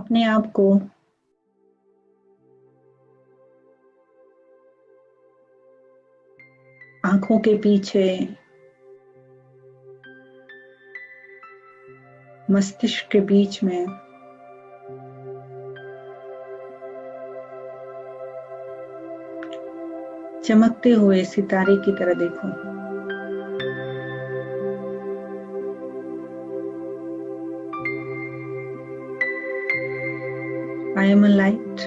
अपने आप को आंखों के पीछे, मस्तिष्क के बीच में चमकते हुए सितारे की तरह देखो। I am a light.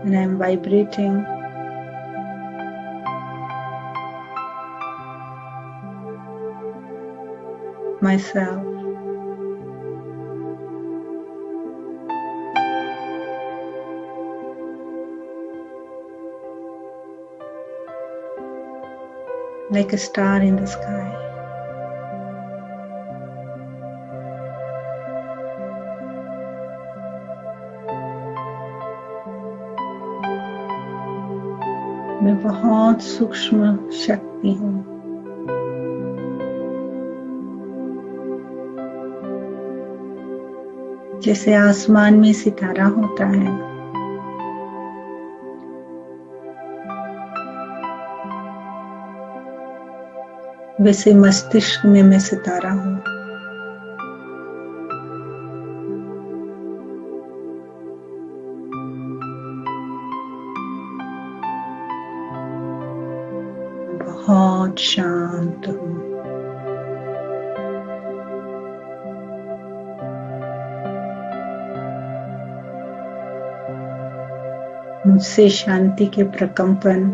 And I am vibrating myself like a star in the sky. मैं बहुत सूक्ष्म शक्ति हूँ। जैसे आसमान में सितारा होता है, वैसे मस्तिष्क में मैं सितारा हूँ। बहुत शांत हूँ। मुझसे शांति के प्रकंपन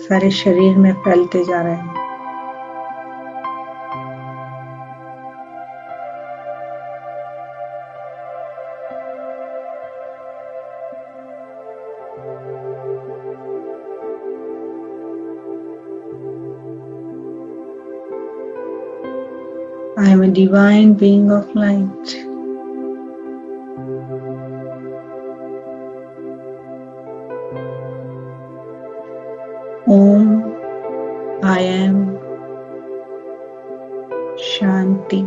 सारे शरीर में फैलते जा रहे हैं। I am a divine being of light. Om, I am Shanti,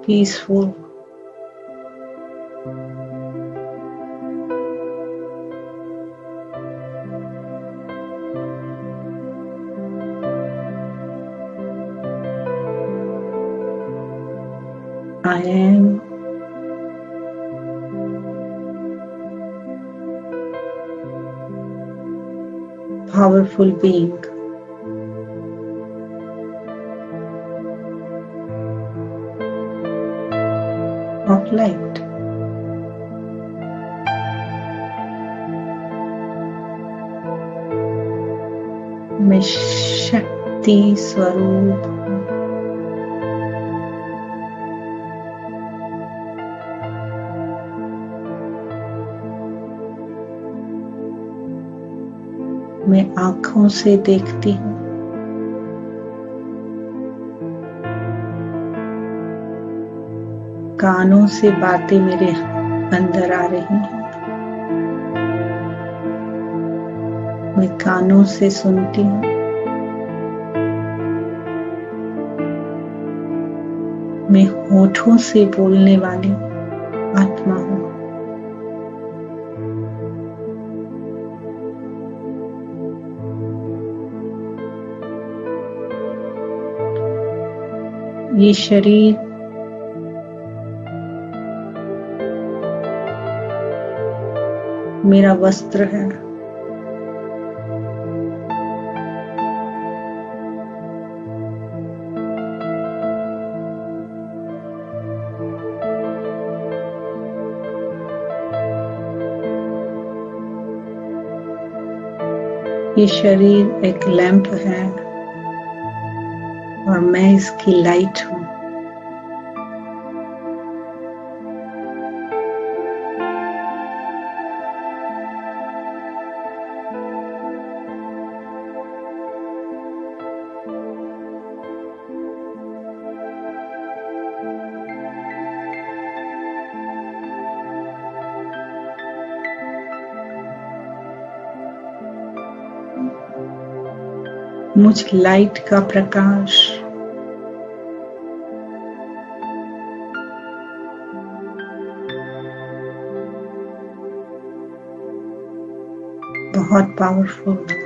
peaceful. I am powerful being. Of light. मैं शक्ति स्वरूप हूँ। मैं आँखों से देखती हूँ। कानों से बातें मेरे अंदर आ रही हैं। मैं कानों से सुनती हूँ। मैं होठों से बोलने वाली आत्मा हूँ। ये शरीर मेरा वस्त्र है। ये शरीर एक लैंप है और मैं इसकी लाइट हूँ। मुझ लाइट का प्रकाश बहुत पावरफुल है।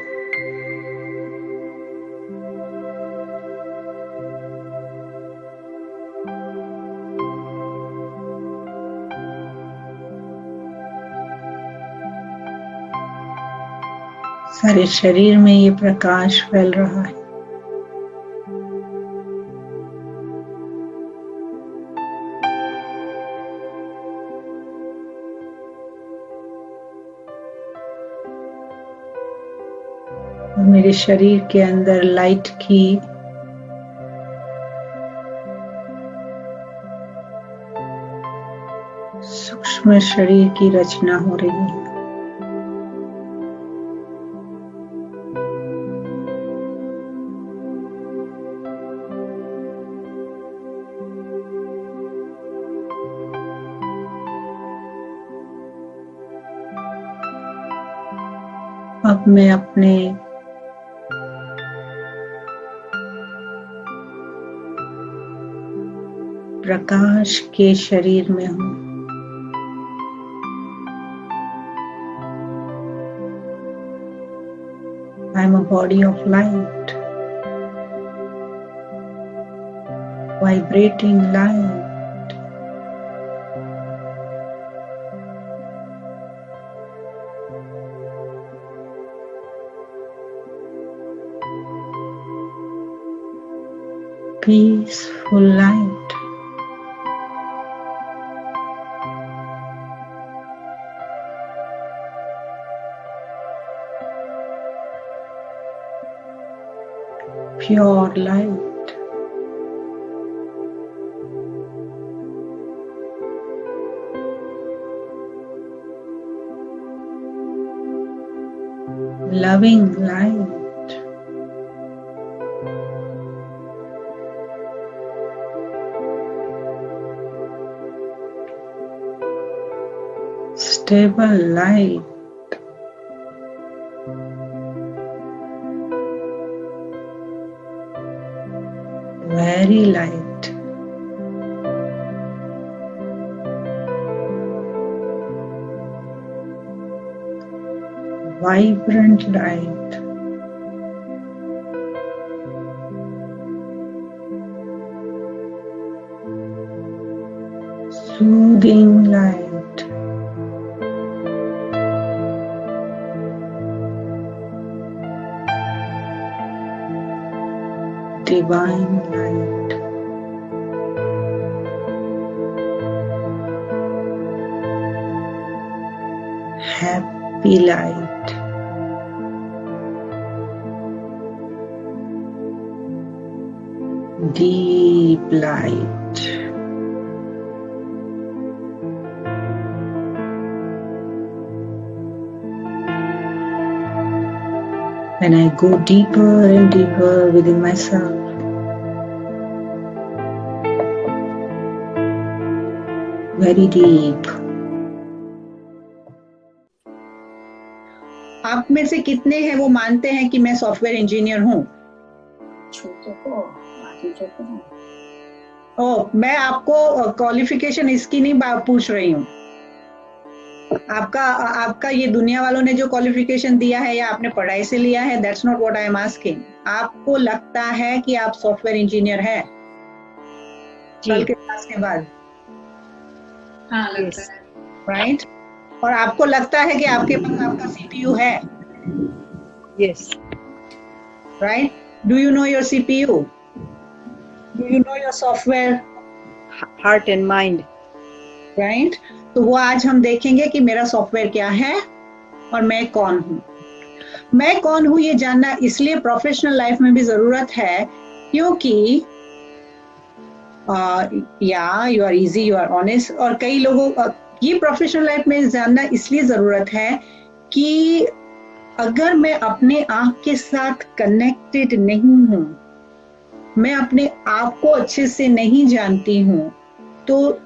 सारे शरीर में ये प्रकाश फैल रहा है। और मेरे शरीर के अंदर लाइट की सूक्ष्म शरीर की रचना हो रही है। अब मैं अपने प्रकाश के शरीर में हूँ। I am a body of light, vibrating light. Peaceful light. Pure light. Loving light. Stable light. Very light. Vibrant light. Soothing light. Divine light. Happy light. Deep light. When I go deeper and deeper within myself, very deep. आप में से कितने हैं वो मानते हैं कि मैं सॉफ्टवेयर इंजीनियर हूँ? मैं आपको क्वालिफिकेशन इसकी नहीं पूछ रही हूँ। आपका ये दुनिया वालों ने जो क्वालिफिकेशन दिया है या आपने पढ़ाई से लिया है, that's not what I am asking. आपको लगता है कि आप सॉफ्टवेयर इंजीनियर हैं कल के क्लास के बाद? हाँ, लगता है। राइट? और आपको लगता है कि आपके पास आपका सीपीयू है? Yes. Right? Do you know your CPU? Do you know your software? Heart and mind. Right? तो वो आज हम देखेंगे कि मेरा सॉफ्टवेयर क्या है और मैं कौन हूँ। मैं कौन हूँ ये जानना इसलिए प्रोफेशनल लाइफ में भी जरूरत है क्योंकि you are easy, you are honest. और कई लोगों ये प्रोफेशनल लाइफ में जानना इसलिए जरूरत है कि अगर मैं अपने आप के साथ कनेक्टेड नहीं हूँ, मैं अपने आप को अच्छे से नहीं जानती हूँ, तो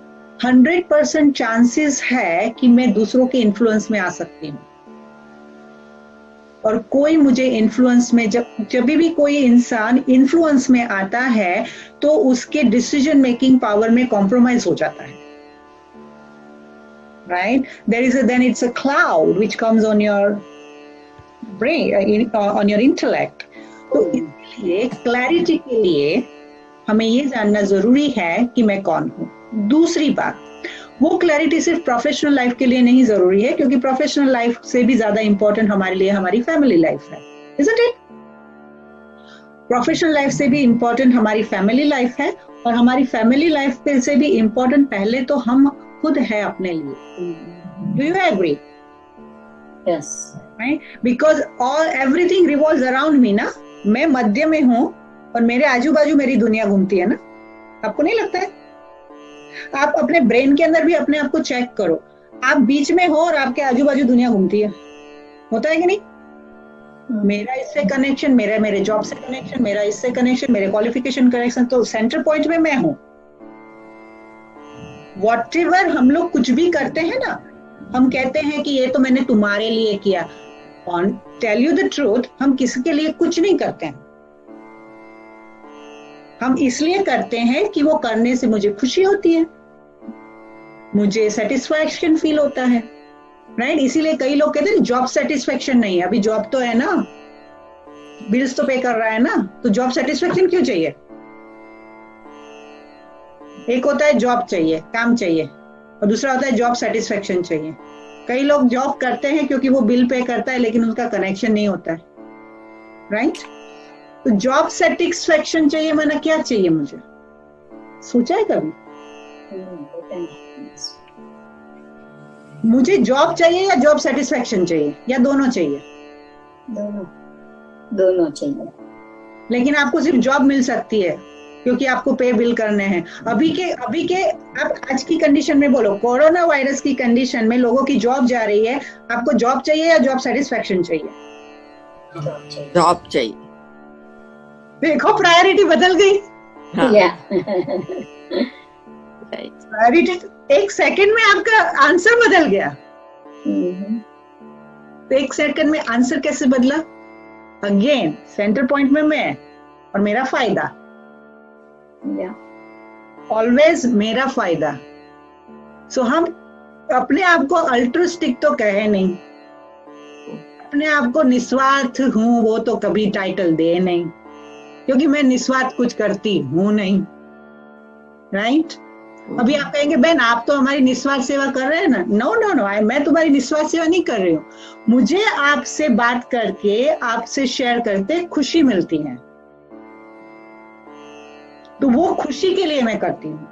100% चांसेस है कि मैं दूसरों के इन्फ्लुएंस में आ सकती हूँ। और कोई मुझे इन्फ्लुएंस में, जब भी कोई इंसान इन्फ्लुएंस में आता है तो उसके डिसीजन मेकिंग पावर में कॉम्प्रोमाइज हो जाता है, right? Then it's a cloud which comes on your brain, on your intellect. तो इसलिए क्लैरिटी के लिए हमें ये जानना जरूरी है कि मैं कौन हूँ. दूसरी बात, वो क्लैरिटी सिर्फ प्रोफेशनल लाइफ के लिए नहीं जरूरी है, क्योंकि प्रोफेशनल लाइफ से भी ज्यादा इंपॉर्टेंट हमारे लिए हमारी फैमिली लाइफ है, isn't it? प्रोफेशनल लाइफ से भी इंपॉर्टेंट हमारी फैमिली लाइफ है, और हमारी फैमिली लाइफ से भी इंपॉर्टेंट पहले तो हम खुद है अपने लिए. Do you agree? Yes. Right, because everything revolves around me ना. मैं मध्य में हूँ और मेरे आजू बाजू मेरी दुनिया घूमती है ना. आपको नहीं लगता है? आप अपने ब्रेन के अंदर भी अपने आप को चेक करो. आप बीच में हो और आपके आजू बाजू दुनिया घूमती है. होता है कि नहीं? मेरा इससे कनेक्शन, मेरे जॉब से कनेक्शन, मेरा इससे कनेक्शन, मेरे क्वालिफिकेशन कनेक्शन, तो सेंटर पॉइंट में मैं हूं. व्हाटएवर हम लोग कुछ भी करते हैं ना, हम कहते हैं कि ये तो मैंने तुम्हारे लिए किया. टेल यू द ट्रूथ, हम किसी के लिए कुछ नहीं करते हैं. हम इसलिए करते हैं कि वो करने से मुझे खुशी होती है, मुझे सेटिस्फैक्शन फील होता है, राइट? इसीलिए कई लोग कहते हैं जॉब सेटिस्फैक्शन नहीं है. अभी जॉब तो है ना, बिल्स तो पे कर रहा है ना, तो जॉब सेटिस्फैक्शन क्यों चाहिए? एक होता है जॉब चाहिए, काम चाहिए, और दूसरा होता है जॉब सेटिस्फैक्शन चाहिए. कई लोग जॉब करते हैं क्योंकि वो बिल पे करता है, लेकिन उनका कनेक्शन नहीं होता है, राइट? तो जॉब सेटिस्फैक्शन चाहिए, माना क्या चाहिए मुझे? सोचा है कभी? मुझे जॉब चाहिए या जॉब सेटिस्फैक्शन चाहिए, या दोनों चाहिए? दोनों चाहिए. लेकिन आपको सिर्फ जॉब मिल सकती है क्योंकि आपको पे बिल करने हैं. अभी के आप आज की कंडीशन में बोलो, कोरोना वायरस की कंडीशन में लोगों की जॉब जा रही है. आपको जॉब चाहिए या जॉब सेटिस्फैक्शन चाहिए? जॉब चाहिए. देखो, प्रायोरिटी बदल गई. प्रायोरिटी एक सेकंड में आपका आंसर बदल गया. तो एक सेकंड में आंसर कैसे बदला? अगेन सेंटर पॉइंट में मैं और मेरा फायदा. ऑलवेज मेरा फायदा. सो हम अपने आप को अल्ट्रुइस्टिक तो कहे नहीं, अपने आप को निस्वार्थ हूं वो तो कभी टाइटल दे नहीं, क्योंकि मैं निस्वार्थ कुछ करती हूं नहीं, राइट? अभी आप कहेंगे बहन आप तो हमारी निस्वार्थ सेवा कर रहे हैं ना. नो नो नो, मैं तुम्हारी निस्वार्थ सेवा नहीं कर रही हूँ. मुझे आपसे बात करके, आपसे शेयर करते खुशी मिलती है, तो वो खुशी के लिए मैं करती हूँ.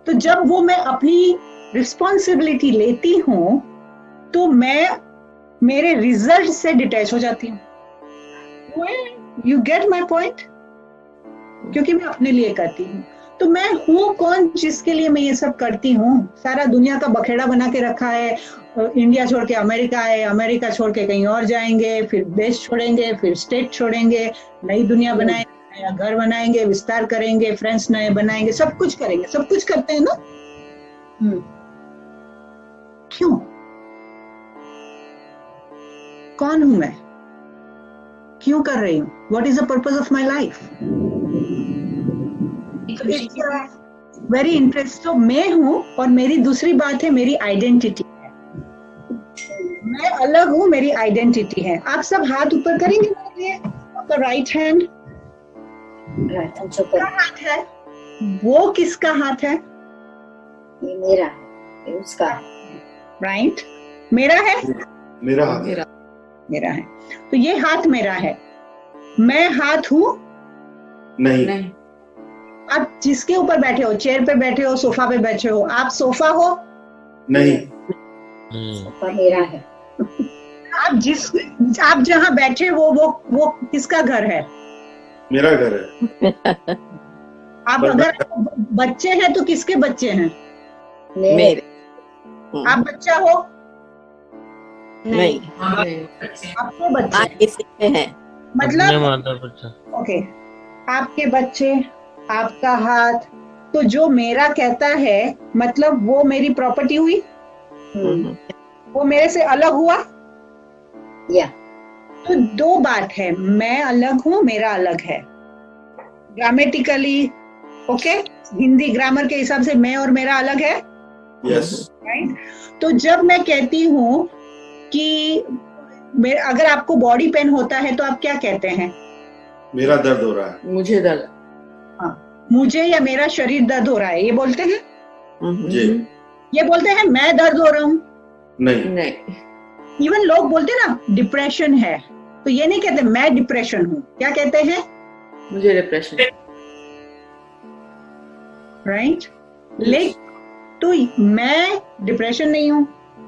तो जब वो मैं अपनी रिस्पॉन्सिबिलिटी लेती हूँ तो मैं मेरे रिजल्ट से डिटैच हो जाती हूँ. You get my point? क्योंकि मैं अपने लिए करती हूँ. तो मैं हूँ कौन जिसके लिए मैं ये सब करती हूँ? सारा दुनिया का बखेड़ा बना के रखा है. इंडिया छोड़ के अमेरिका है, अमेरिका छोड़ के कहीं और जाएंगे, फिर देश छोड़ेंगे, फिर स्टेट छोड़ेंगे, नई दुनिया बनाएंगे, नया घर बनाएंगे, विस्तार करेंगे, फ्रेंड्स नए बनाएंगे, सब कुछ करेंगे. सब कुछ करते हैं ना. क्यों? कौन हूं मैं? क्यों कर रही हूं? What is the purpose of my life? Very interest. तो मैं हूं, और मेरी दूसरी बात है मेरी आइडेंटिटी है. मैं अलग हूं, मेरी आइडेंटिटी है. आप सब हाथ ऊपर करेंगे मेरे लिए. आपका राइट हैंड किसका हाथ है? वो किसका हाथ है? ये मेरा है, ये उसका है. राइट? मेरा है, मेरा है. तो ये हाथ मेरा है. मैं हाथ हूं? नहीं. आप जिसके ऊपर बैठे हो, चेयर पे बैठे हो, सोफा पे बैठे हो, आप सोफा हो? नहीं. सोफा मेरा है. आप जहां बैठे हो वो किसका घर है? मेरा घर है. आप अगर बच्चे हैं तो किसके बच्चे हैं? मेरे. आप बच्चा हो? नहीं. आपके बच्चे किसी के हैं? मतलब ओके, आपके बच्चे, आपका हाथ. तो जो मेरा कहता है मतलब वो मेरी प्रॉपर्टी हुई, वो मेरे से अलग हुआ. या तो दो बात है, मैं अलग हूं, मेरा अलग है। ग्रामेटिकली ओके, हिंदी ग्रामर के हिसाब से मैं और मेरा अलग है। यस। राइट। तो जब मैं कहती हूँ कि अगर आपको बॉडी पेन होता है तो आप क्या कहते हैं? मेरा दर्द हो रहा है। मुझे दर्द। हाँ, मुझे या मेरा शरीर दर्द हो रहा है, ये बोलते हैं? जी। ये बोलते हैं मैं दर्द हो रहा हूँ? नहीं। नहीं। इवन लोग बोलते हैं ना डिप्रेशन है, तो ये नहीं कहते मैं डिप्रेशन हूँ, क्या कहते हैं? मुझे डिप्रेशन। राइट। लेकिन तो मैं डिप्रेशन नहीं हूँ,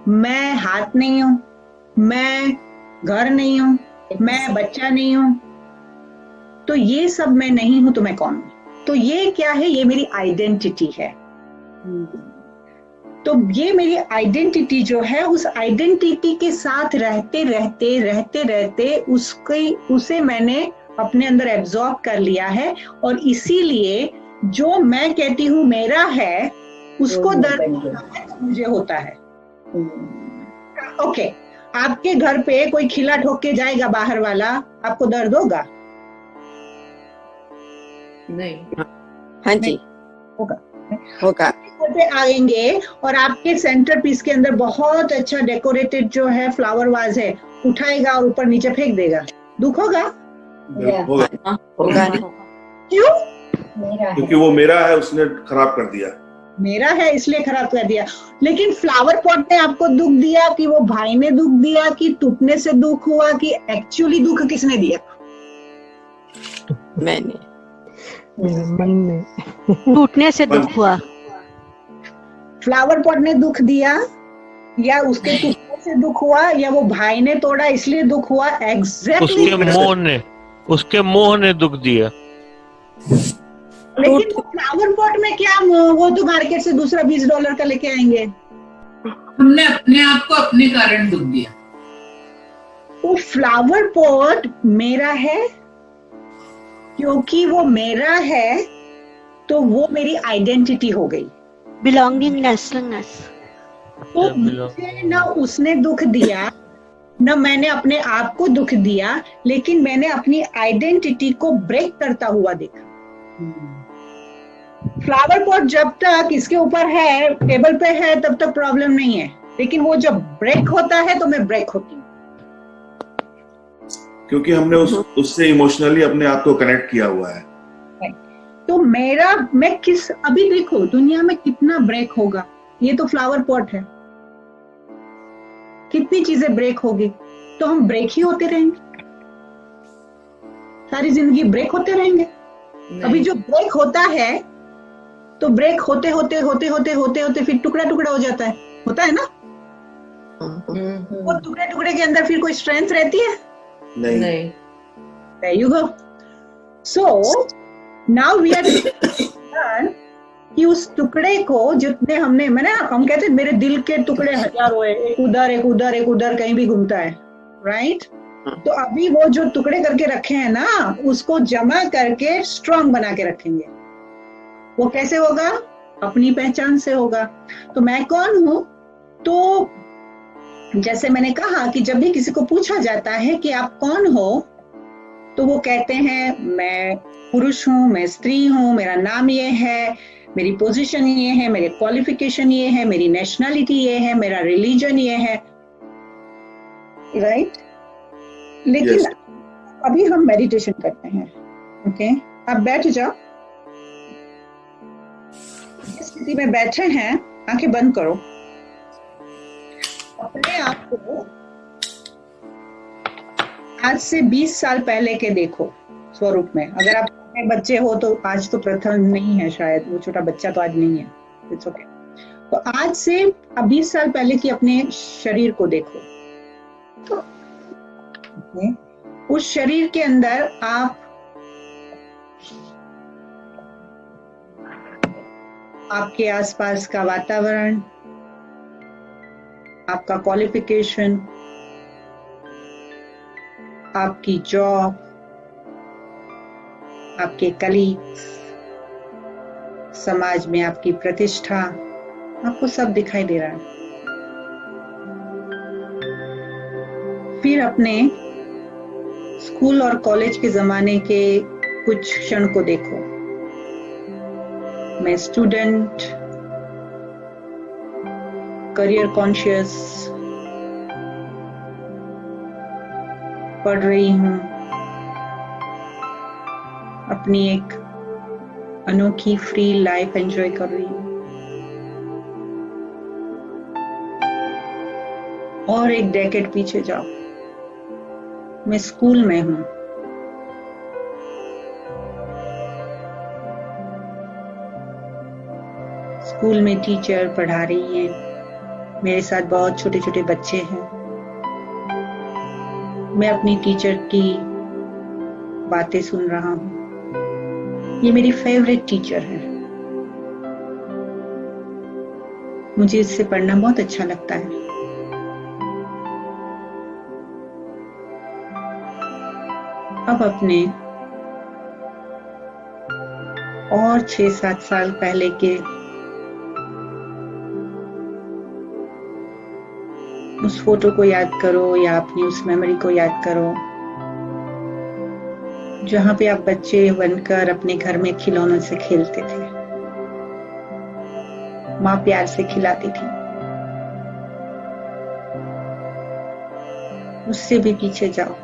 मैं हाथ नहीं हूँ, मैं घर नहीं हूँ, मैं बच्चा नहीं हूँ, तो ये सब मैं नहीं हूँ, तो मैं कौन हूँ? तो ये क्या है? ये मेरी आइडेंटिटी है। तो ये मेरी आइडेंटिटी जो है, उस आइडेंटिटी के साथ रहते रहते रहते रहते उसे मैंने अपने अंदर एब्जॉर्ब कर लिया है, और इसीलिए जो मैं कहती हूँ मेरा है, उसको दर्द मुझे होता है। ओके, आपके घर पे कोई खिला ठोक के जाएगा बाहर वाला, आपको दर्द होगा? नहीं। हाँ जी, होगा। होगा। पे आएंगे और आपके सेंटर पीस के अंदर बहुत अच्छा डेकोरेटेड जो है फ्लावर वाज है, उठाएगा और ऊपर नीचे फेंक देगा, दुख होगा? होगा। होगा। क्यों? क्योंकि वो मेरा है, उसने खराब कर दिया। मेरा है इसलिए खराब कर दिया। लेकिन फ्लावर पॉट ने आपको दुख दिया कि वो भाई ने दुख दिया कि टूटने से दुख हुआ, कि एक्चुअली दुख किसने दिया? मैंने। मन में टूटने से दुख हुआ। फ्लावर पॉट ने दुख दिया, या उसके टूटने से दुख हुआ, या वो भाई ने तोड़ा इसलिए दुख हुआ? एग्जैक्टली उसके मोह ने दुख दिया। लेकिन वो फ्लावर पॉट में क्या, वो तो मार्केट से दूसरा $20 का लेके आएंगे। हमने अपने आप को अपने कारण दुख दिया। वो फ्लावर पॉट मेरा है, क्योंकि वो मेरा है तो वो मेरी आइडेंटिटी हो गई, बिलोंगिंगनेस। तो मुझे न उसने दुख दिया, न मैंने अपने आप को दुख दिया, लेकिन मैंने अपनी आइडेंटिटी को ब्रेक करता हुआ देखा। फ्लावर पॉट जब तक इसके ऊपर है, टेबल पे है, तब तक प्रॉब्लम नहीं है, लेकिन वो जब ब्रेक होता है तो मैं ब्रेक होती हूँ, क्योंकि हमने उससे इमोशनली अपने आप को कनेक्ट किया हुआ है। तो मैं अभी देखो दुनिया में कितना ब्रेक होगा, ये तो फ्लावर पॉट है, कितनी चीजें ब्रेक होगी, तो हम ब्रेक ही होते रहेंगे, सारी जिंदगी ब्रेक होते रहेंगे। अभी जो ब्रेक होता है, तो ब्रेक होते होते होते होते होते होते फिर टुकड़ा टुकड़ा हो जाता है ना? वो टुकड़े टुकड़े के अंदर फिर कोई स्ट्रेंथ रहती है? नहीं। There you go. So now we are done कि उस टुकड़े को जितने हम कहते हैं मेरे दिल के टुकड़े हजारों है, एक उधर एक उधर एक उधर कहीं भी घूमता है, राइट? तो अभी वो जो टुकड़े करके रखे हैं ना, उसको जमा करके स्ट्रॉन्ग बना के रखेंगे। वो कैसे होगा? अपनी पहचान से होगा। तो मैं कौन हूं? तो जैसे मैंने कहा कि जब भी किसी को पूछा जाता है कि आप कौन हो, तो वो कहते हैं मैं पुरुष हूं, मैं स्त्री हूं, मेरा नाम ये है, मेरी पोजीशन ये है, मेरे क्वालिफिकेशन ये है, मेरी नेशनलिटी ये है, मेरा रिलीजन ये है, राइट? लेकिन yes. अभी हम मेडिटेशन करते हैं, ओके? आप बैठ जाओ, जिस स्थिति में बैठे हैं आंखें बंद करो, अपने आप को आज से 20 साल पहले के देखो स्वरूप में। अगर आप बच्चे हो तो आज तो प्रथम नहीं है, शायद वो छोटा बच्चा तो आज नहीं है, इट्स ओके। तो आज से 20 साल पहले की अपने शरीर को देखो, तो उस शरीर के अंदर आपके आसपास का वातावरण, आपका क्वालिफिकेशन, आपकी जॉब, आपके कलीग्स, समाज में आपकी प्रतिष्ठा, आपको सब दिखाई दे रहा है। फिर अपने स्कूल और कॉलेज के जमाने के कुछ क्षण को देखो। मैं स्टूडेंट, करियर कॉन्शियस पढ़ रही हूँ, अपनी एक अनोखी फ्री लाइफ एंजॉय कर रही हूँ। और एक डेकेड पीछे जाओ, मैं स्कूल में हूं। स्कूल में टीचर पढ़ा रही हैं, मेरे साथ बहुत छोटे छोटे बच्चे हैं। मैं अपनी टीचर की बातें सुन रहा हूं। ये मेरी फेवरेट टीचर है, मुझे इससे पढ़ना बहुत अच्छा लगता है। अब अपने और 6-7 साल पहले के उस फोटो को याद करो या अपनी उस मेमोरी को याद करो जहां पे आप बच्चे बनकर अपने घर में खिलौनों से खेलते थे, माँ प्यार से खिलाती थी। उससे भी पीछे जाओ,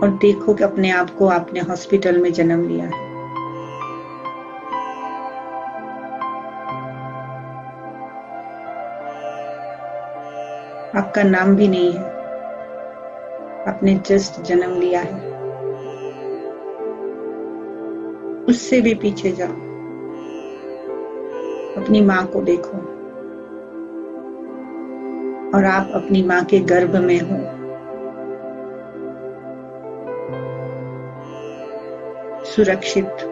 और देखो कि अपने आप को आपने हॉस्पिटल में जन्म लिया है। आपका नाम भी नहीं है, आपने जस्ट जन्म लिया है। उससे भी पीछे जाओ, अपनी माँ को देखो और आप अपनी माँ के गर्भ में हो। सुरक्षित,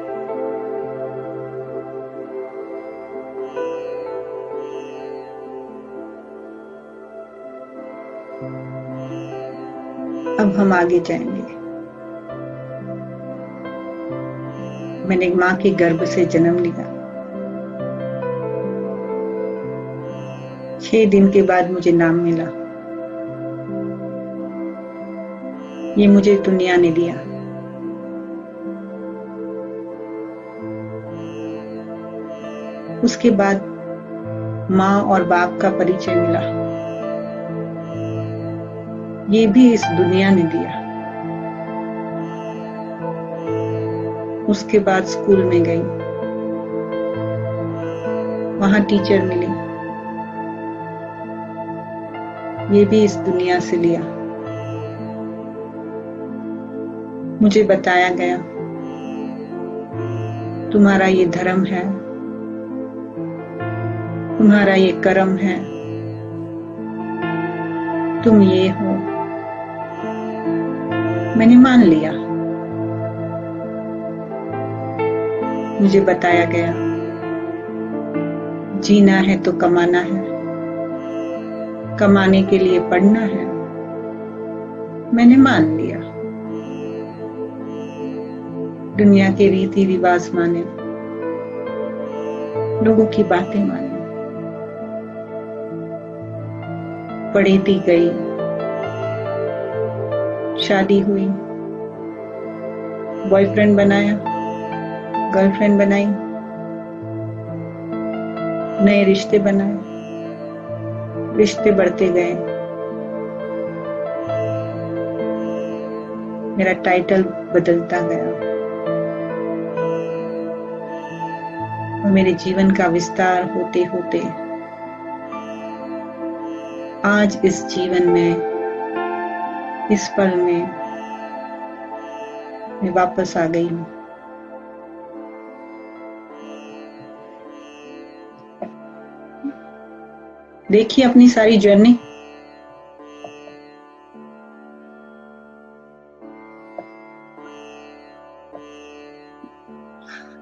अब हम आगे जाएंगे। मैंने माँ के गर्भ से जन्म लिया। 6 दिन के बाद मुझे नाम मिला। ये मुझे दुनिया ने दिया। उसके बाद माँ और बाप का परिचय मिला। ये भी इस दुनिया ने दिया। उसके बाद स्कूल में गई, वहां टीचर मिली। ये भी इस दुनिया से लिया। मुझे बताया गया तुम्हारा ये धर्म है, तुम्हारा ये कर्म है, तुम ये हो। मैंने मान लिया। मुझे बताया गया जीना है तो कमाना है, कमाने के लिए पढ़ना है। मैंने मान लिया। दुनिया के रीति रिवाज माने, लोगों की बातें माने। पढ़ती गई, शादी हुई, बॉयफ्रेंड बनाया, गर्लफ्रेंड बनाई, नए रिश्ते बनाए, रिश्ते बढ़ते गए। मेरा टाइटल बदलता गया और मेरे जीवन का विस्तार होते होते आज इस जीवन में, इस पल में मैं वापस आ गई हूँ। देखिए अपनी सारी जर्नी।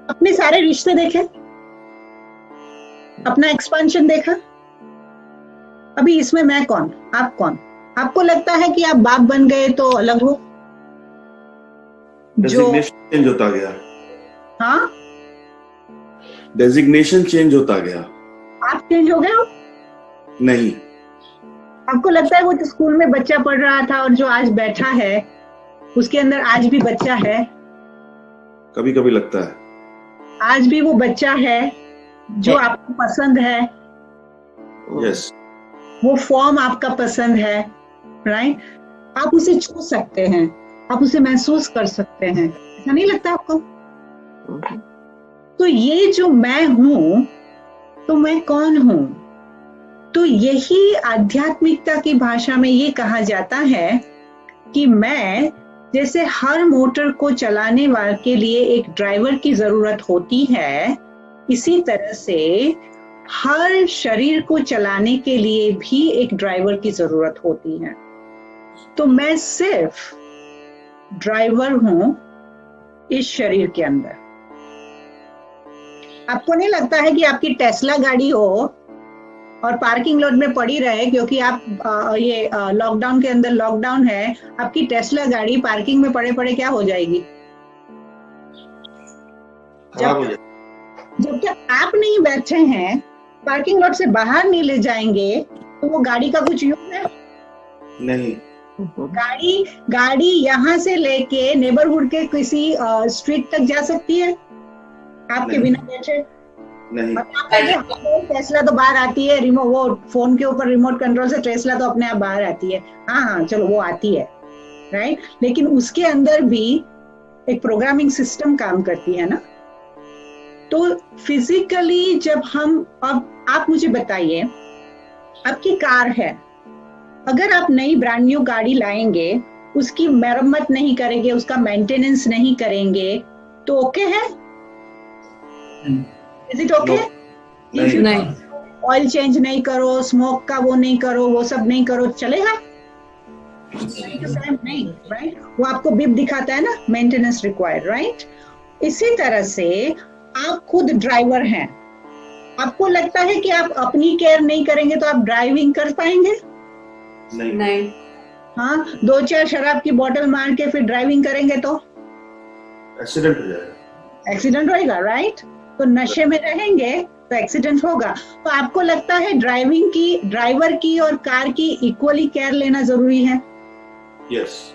अपने सारे रिश्ते देखे, अपना एक्सपेंशन देखा। अभी इसमें मैं कौन, आप कौन? आपको लगता है कि आप बाप बन गए तो अलग हो? डेजिग्नेशन चेंज होता गया। हाँ, डेजिग्नेशन चेंज होता गया। आप चेंज हो गए हो। नहीं। आपको लगता है वो जो स्कूल में बच्चा पढ़ रहा था और जो आज बैठा है उसके अंदर आज भी बच्चा है? कभी कभी लगता है। आज भी वो बच्चा है जो आपको पसंद है? यस। वो फॉर्म आपका पसंद है, राइट? आप उसे छू सकते हैं, आप उसे महसूस कर सकते हैं, ऐसा नहीं लगता आपको? तो ये जो मैं हूं, तो मैं कौन हूं? तो यही आध्यात्मिकता की भाषा में ये कहा जाता है कि मैं, जैसे हर मोटर को चलाने वाले के लिए एक ड्राइवर की जरूरत होती है, इसी तरह से हर शरीर को चलाने के लिए भी एक ड्राइवर की जरूरत होती है। तो मैं सिर्फ ड्राइवर हूं इस शरीर के अंदर। आपको नहीं लगता है कि आपकी टेस्ला गाड़ी हो और पार्किंग लॉट में पड़ी रहे, क्योंकि आप ये लॉकडाउन के अंदर लॉकडाउन है, आपकी टेस्ला गाड़ी पार्किंग में पड़े पड़े क्या हो जाएगी? जब तक आप नहीं बैठे हैं, पार्किंग लॉट से बाहर नहीं ले जाएंगे, तो वो गाड़ी का कुछ यूज है नहीं। गाड़ी यहाँ से लेके नेबरहुड के किसी स्ट्रीट तक जा सकती है आपके बिना बैठे? नहीं। टेस्ला तो बाहर आती है, रिमोट, वो फोन के ऊपर रिमोट कंट्रोल से टेस्ला तो अपने आप बाहर आती है। हाँ, चलो वो आती है, राइट? लेकिन उसके अंदर भी एक प्रोग्रामिंग सिस्टम काम करती है ना। तो फिजिकली जब हम, अब आप मुझे बताइए, आपकी कार है, अगर आप नई ब्रांड न्यू गाड़ी लाएंगे, उसकी मरम्मत नहीं करेंगे, उसका मेंटेनेंस नहीं करेंगे, तो ओके है? Is it okay? नहीं। ऑयल चेंज नहीं करो, स्मोक का वो नहीं करो, वो सब नहीं करो, चलेगा? नहीं, राइट? वो आपको बिप दिखाता है ना, मेंटेनेंस रिक्वायर्ड, राइट? इसी तरह से आप खुद ड्राइवर हैं। आपको लगता है कि आप अपनी केयर नहीं करेंगे तो आप ड्राइविंग कर पाएंगे? नहीं। हाँ, 2-4 शराब की बोतल मार के फिर ड्राइविंग करेंगे तो एक्सीडेंट हो जाएगा। एक्सीडेंट होएगा, राइट? तो नशे में रहेंगे तो एक्सीडेंट होगा। तो आपको लगता है ड्राइविंग की, ड्राइवर की और कार की इक्वली केयर लेना जरूरी है? यस।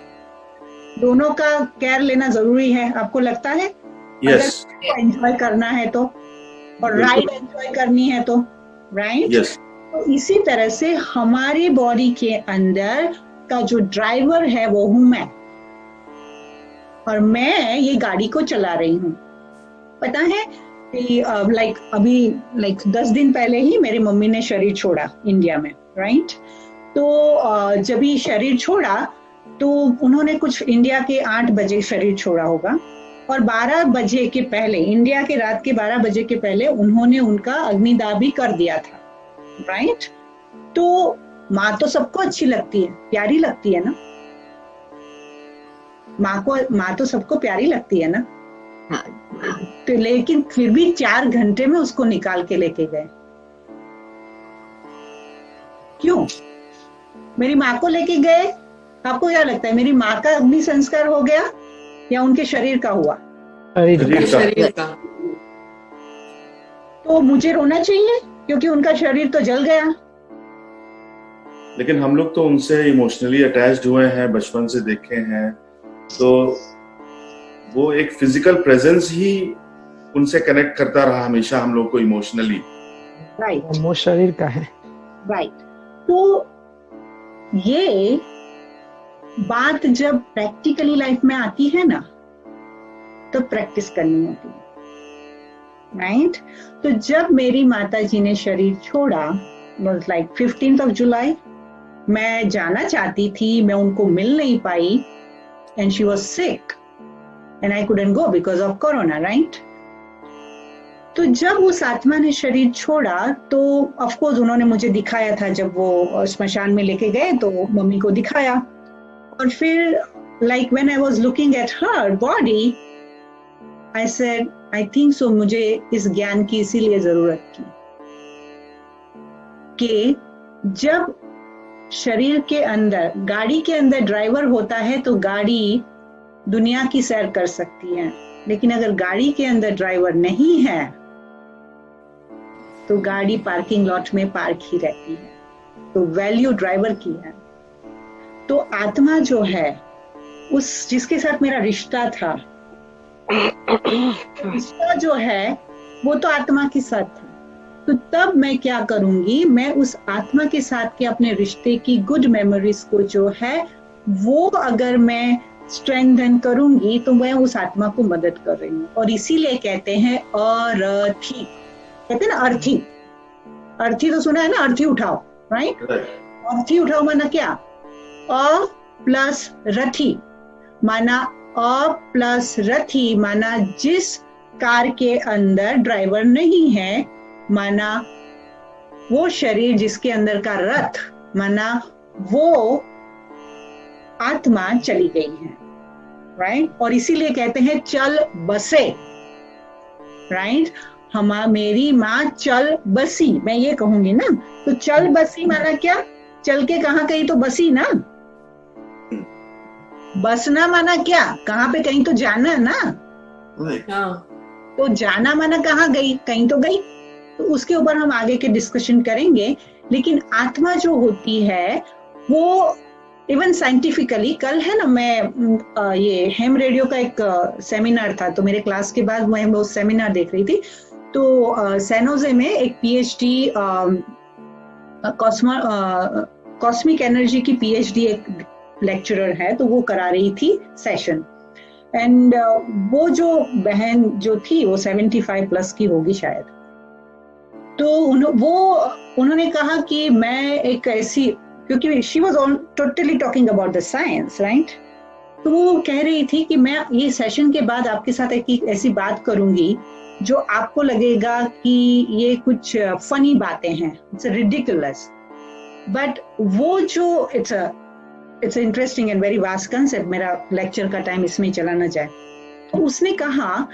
दोनों का केयर लेना जरूरी है, आपको लगता है? यस। एंजॉय करना है तो, और राइड एंजॉय करनी है तो, राइट? यस। तो इसी तरह से हमारी बॉडी के अंदर का जो ड्राइवर है वो हूं मैं, और मैं ये गाड़ी को चला रही हूँ। पता है कि लाइक 10 दिन पहले ही मेरी मम्मी ने शरीर छोड़ा इंडिया में, राइट? तो जब ये शरीर छोड़ा तो उन्होंने कुछ इंडिया के 8 बजे शरीर छोड़ा होगा, और 12 बजे के पहले, इंडिया के रात के 12 बजे के पहले उन्होंने उनका अग्निदाह भी कर दिया था, राइट? तो माँ तो सबको अच्छी लगती है, प्यारी लगती है ना? माँ तो सबको प्यारी लगती है ना? तो लेकिन फिर भी 4 घंटे में उसको निकाल के लेके गए। क्यों? मेरी माँ को लेके गए। आपको क्या लगता है, मेरी माँ का अग्नि संस्कार हो गया या उनके शरीर का हुआ? शरीर का। तो मुझे रोना चाहिए क्योंकि उनका शरीर तो जल गया। लेकिन हम लोग तो उनसे इमोशनली अटैच्ड हुए हैं, बचपन से देखे हैं, तो वो एक फिजिकल प्रेजेंस ही उनसे कनेक्ट करता रहा हमेशा हम लोग को इमोशनली, राइट? वो शरीर का है, राइट? तो ये बात जब प्रैक्टिकली लाइफ में आती है ना, तो प्रैक्टिस करनी होती है, राइट? तो जब मेरी माता जी ने शरीर छोड़ा, was like 15th of July, मैं जाना चाहती थी, मैं उनको मिल नहीं पाई, and she was sick and I couldn't go because of corona, right? तो जब उस आत्मा ने शरीर छोड़ा तो ऑफ कोर्स उन्होंने मुझे दिखाया था, जब वो स्मशान में लेके गए तो मम्मी को दिखाया, और फिर like when I was looking at her body, I said, I think so, मुझे इस ज्ञान की इसीलिए जरूरत थी कि जब शरीर के अंदर, गाड़ी के अंदर ड्राइवर होता है तो गाड़ी दुनिया की सैर कर सकती है, लेकिन अगर गाड़ी के अंदर ड्राइवर नहीं है तो गाड़ी पार्किंग लॉट में पार्क ही रहती है। तो वैल्यू ड्राइवर की है। तो आत्मा जो है, उस जिसके साथ मेरा रिश्ता था, रिश्ता जो है वो तो आत्मा के साथ था। तो तब मैं क्या करूंगी, मैं उस आत्मा के साथ के अपने रिश्ते की गुड मेमोरीज को जो है वो अगर मैं स्ट्रेंथन करूंगी तो मैं उस आत्मा को मदद कर रही हूँ। और इसीलिए कहते हैं अर्थी, कहते हैं ना अर्थी। अर्थी तो सुना है ना, अर्थी उठाओ, राइट? अर्थी उठाओ माना क्या? अ प्लस रथी माना, अ प्लस रथी माना जिस कार के अंदर ड्राइवर नहीं है, माना वो शरीर जिसके अंदर का रथ, माना वो आत्मा चली गई है, राइट? और इसीलिए कहते हैं चल बसे, राइट? मेरी माँ चल बसी, मैं ये कहूंगी ना। तो चल बसी माना क्या? चल के कहाँ गई? तो बसी ना। बसना माना क्या? कहाँ पे? कहीं तो जाना ना। तो जाना माना कहाँ गई? कहीं तो गई। तो उसके ऊपर हम आगे के डिस्कशन करेंगे। लेकिन आत्मा जो होती है वो इवन साइंटिफिकली, कल है ना, मैं ये हेम रेडियो का एक सेमिनार था, तो मेरे क्लास के बाद मैं वो सेमिनार देख रही थी। तो सैनोजे में एक पीएचडी कॉस्मिक एनर्जी की पीएचडी एक लेक्चरर है, तो वो करा रही थी सेशन। एंड वो जो बहन जो थी वो 75 प्लस की होगी शायद। तो उन्होंने कहा कि मैं एक ऐसी, क्योंकि she was totally talking about the science, right? तो वो कह रही थी कि मैं ये सेशन के बाद आपके साथ एक ऐसी बात करूंगी जो आपको लगेगा कि ये कुछ फनी बातें हैं, इट्स रिडिकुलस, बट वो जो it's interesting and very vast concept. मेरा लेक्चर का टाइम इसमें चला न जाए। तो उसने कहा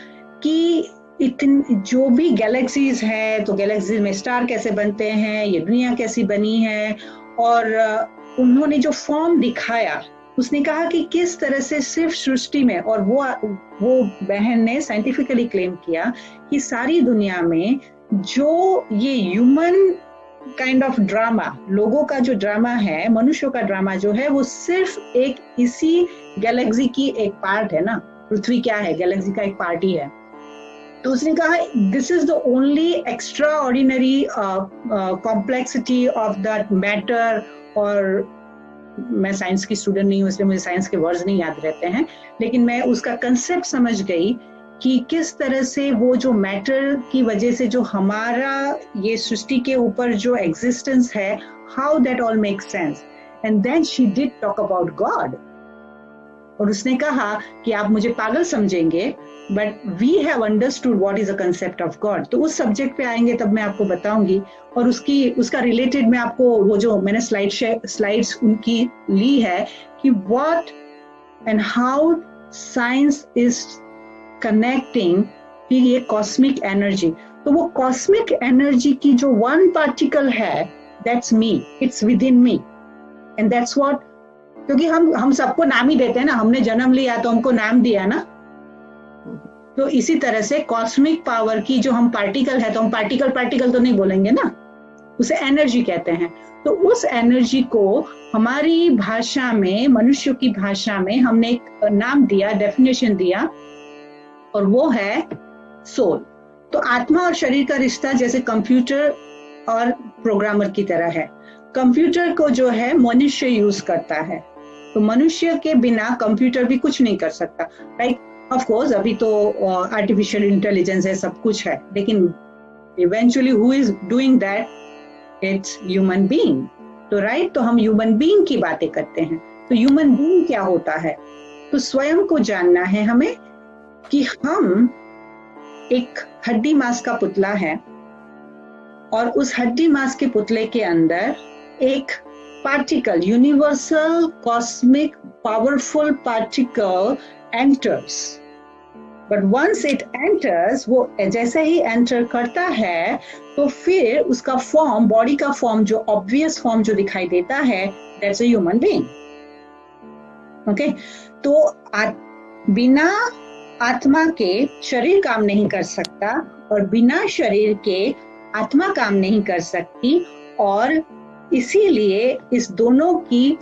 कि जो भी गैलेक्सीज है, तो गैलेक्सीज में स्टार कैसे बनते हैं, ये दुनिया कैसी बनी है, और उन्होंने जो फॉर्म दिखाया, उसने कहा कि किस तरह से सिर्फ सृष्टि में, और वो बहन ने साइंटिफिकली क्लेम किया कि सारी दुनिया में जो ये ह्यूमन काइंड ऑफ ड्रामा, लोगों का जो ड्रामा है, मनुष्यों का ड्रामा जो है, वो सिर्फ एक इसी गैलेक्सी की एक पार्ट है ना। पृथ्वी क्या है? गैलेक्सी का एक पार्ट ही है। तो उसने कहा this is the only extra ordinary complexity of that matter. और मैं साइंस की स्टूडेंट नहीं हूँ, इसलिए मुझे साइंस के वर्ड्स नहीं याद रहते हैं, लेकिन मैं उसका कंसेप्ट समझ गई कि किस तरह से वो जो मैटर की वजह से जो हमारा ये सृष्टि के ऊपर जो एग्जिस्टेंस है, how that all make sense. And then she did talk about God. और उसने कहा कि आप मुझे पागल समझेंगे, but we have understood what is the concept of God. तो उस सब्जेक्ट पे आएंगे तब मैं आपको बताऊंगी। और उसका रिलेटेड मैं आपको वो जो मैंने स्लाइड्स उनकी ली है कि what and how science is connecting ये कॉस्मिक एनर्जी। तो वो कॉस्मिक एनर्जी की जो वन पार्टिकल है, that's me, it's with in me, and that's what, क्योंकि हम सबको नाम ही देते हैं ना, हमने जन्म लिया तो हमको नाम दिया ना। तो इसी तरह से कॉस्मिक पावर की जो हम पार्टिकल है, तो हम पार्टिकल तो नहीं बोलेंगे ना, उसे एनर्जी कहते हैं। तो उस एनर्जी को हमारी भाषा में, मनुष्य की भाषा में हमने एक नाम दिया, डेफिनेशन दिया, और वो है सोल। तो आत्मा और शरीर का रिश्ता जैसे कंप्यूटर और प्रोग्रामर की तरह है। कंप्यूटर को जो है मनुष्य यूज करता है, तो मनुष्य के बिना कंप्यूटर भी कुछ नहीं कर सकता, राइट? ऑफ कोर्स अभी तो आर्टिफिशियल इंटेलिजेंस है, सब कुछ है, लेकिन eventually who is doing that? It's human being. तो राइट, तो हम ह्यूमन बीइंग की बातें करते हैं। तो ह्यूमन बीइंग क्या होता है? तो स्वयं को जानना है हमें कि हम एक हड्डी मांस का पुतला है, और उस हड्डी मांस के पुतले के अंदर एक particle, universal cosmic powerful particle enters. But once it enters, वो जैसे ही एंटर करता है तो फिर उसका फॉर्म, बॉडी का फॉर्म, जो ऑब्वियस फॉर्म जो दिखाई देता है, that's a human being. Okay, तो बिना आत्मा के शरीर काम नहीं कर सकता, और बिना शरीर के आत्मा काम नहीं कर सकती, और इसीलिए इस दोनों की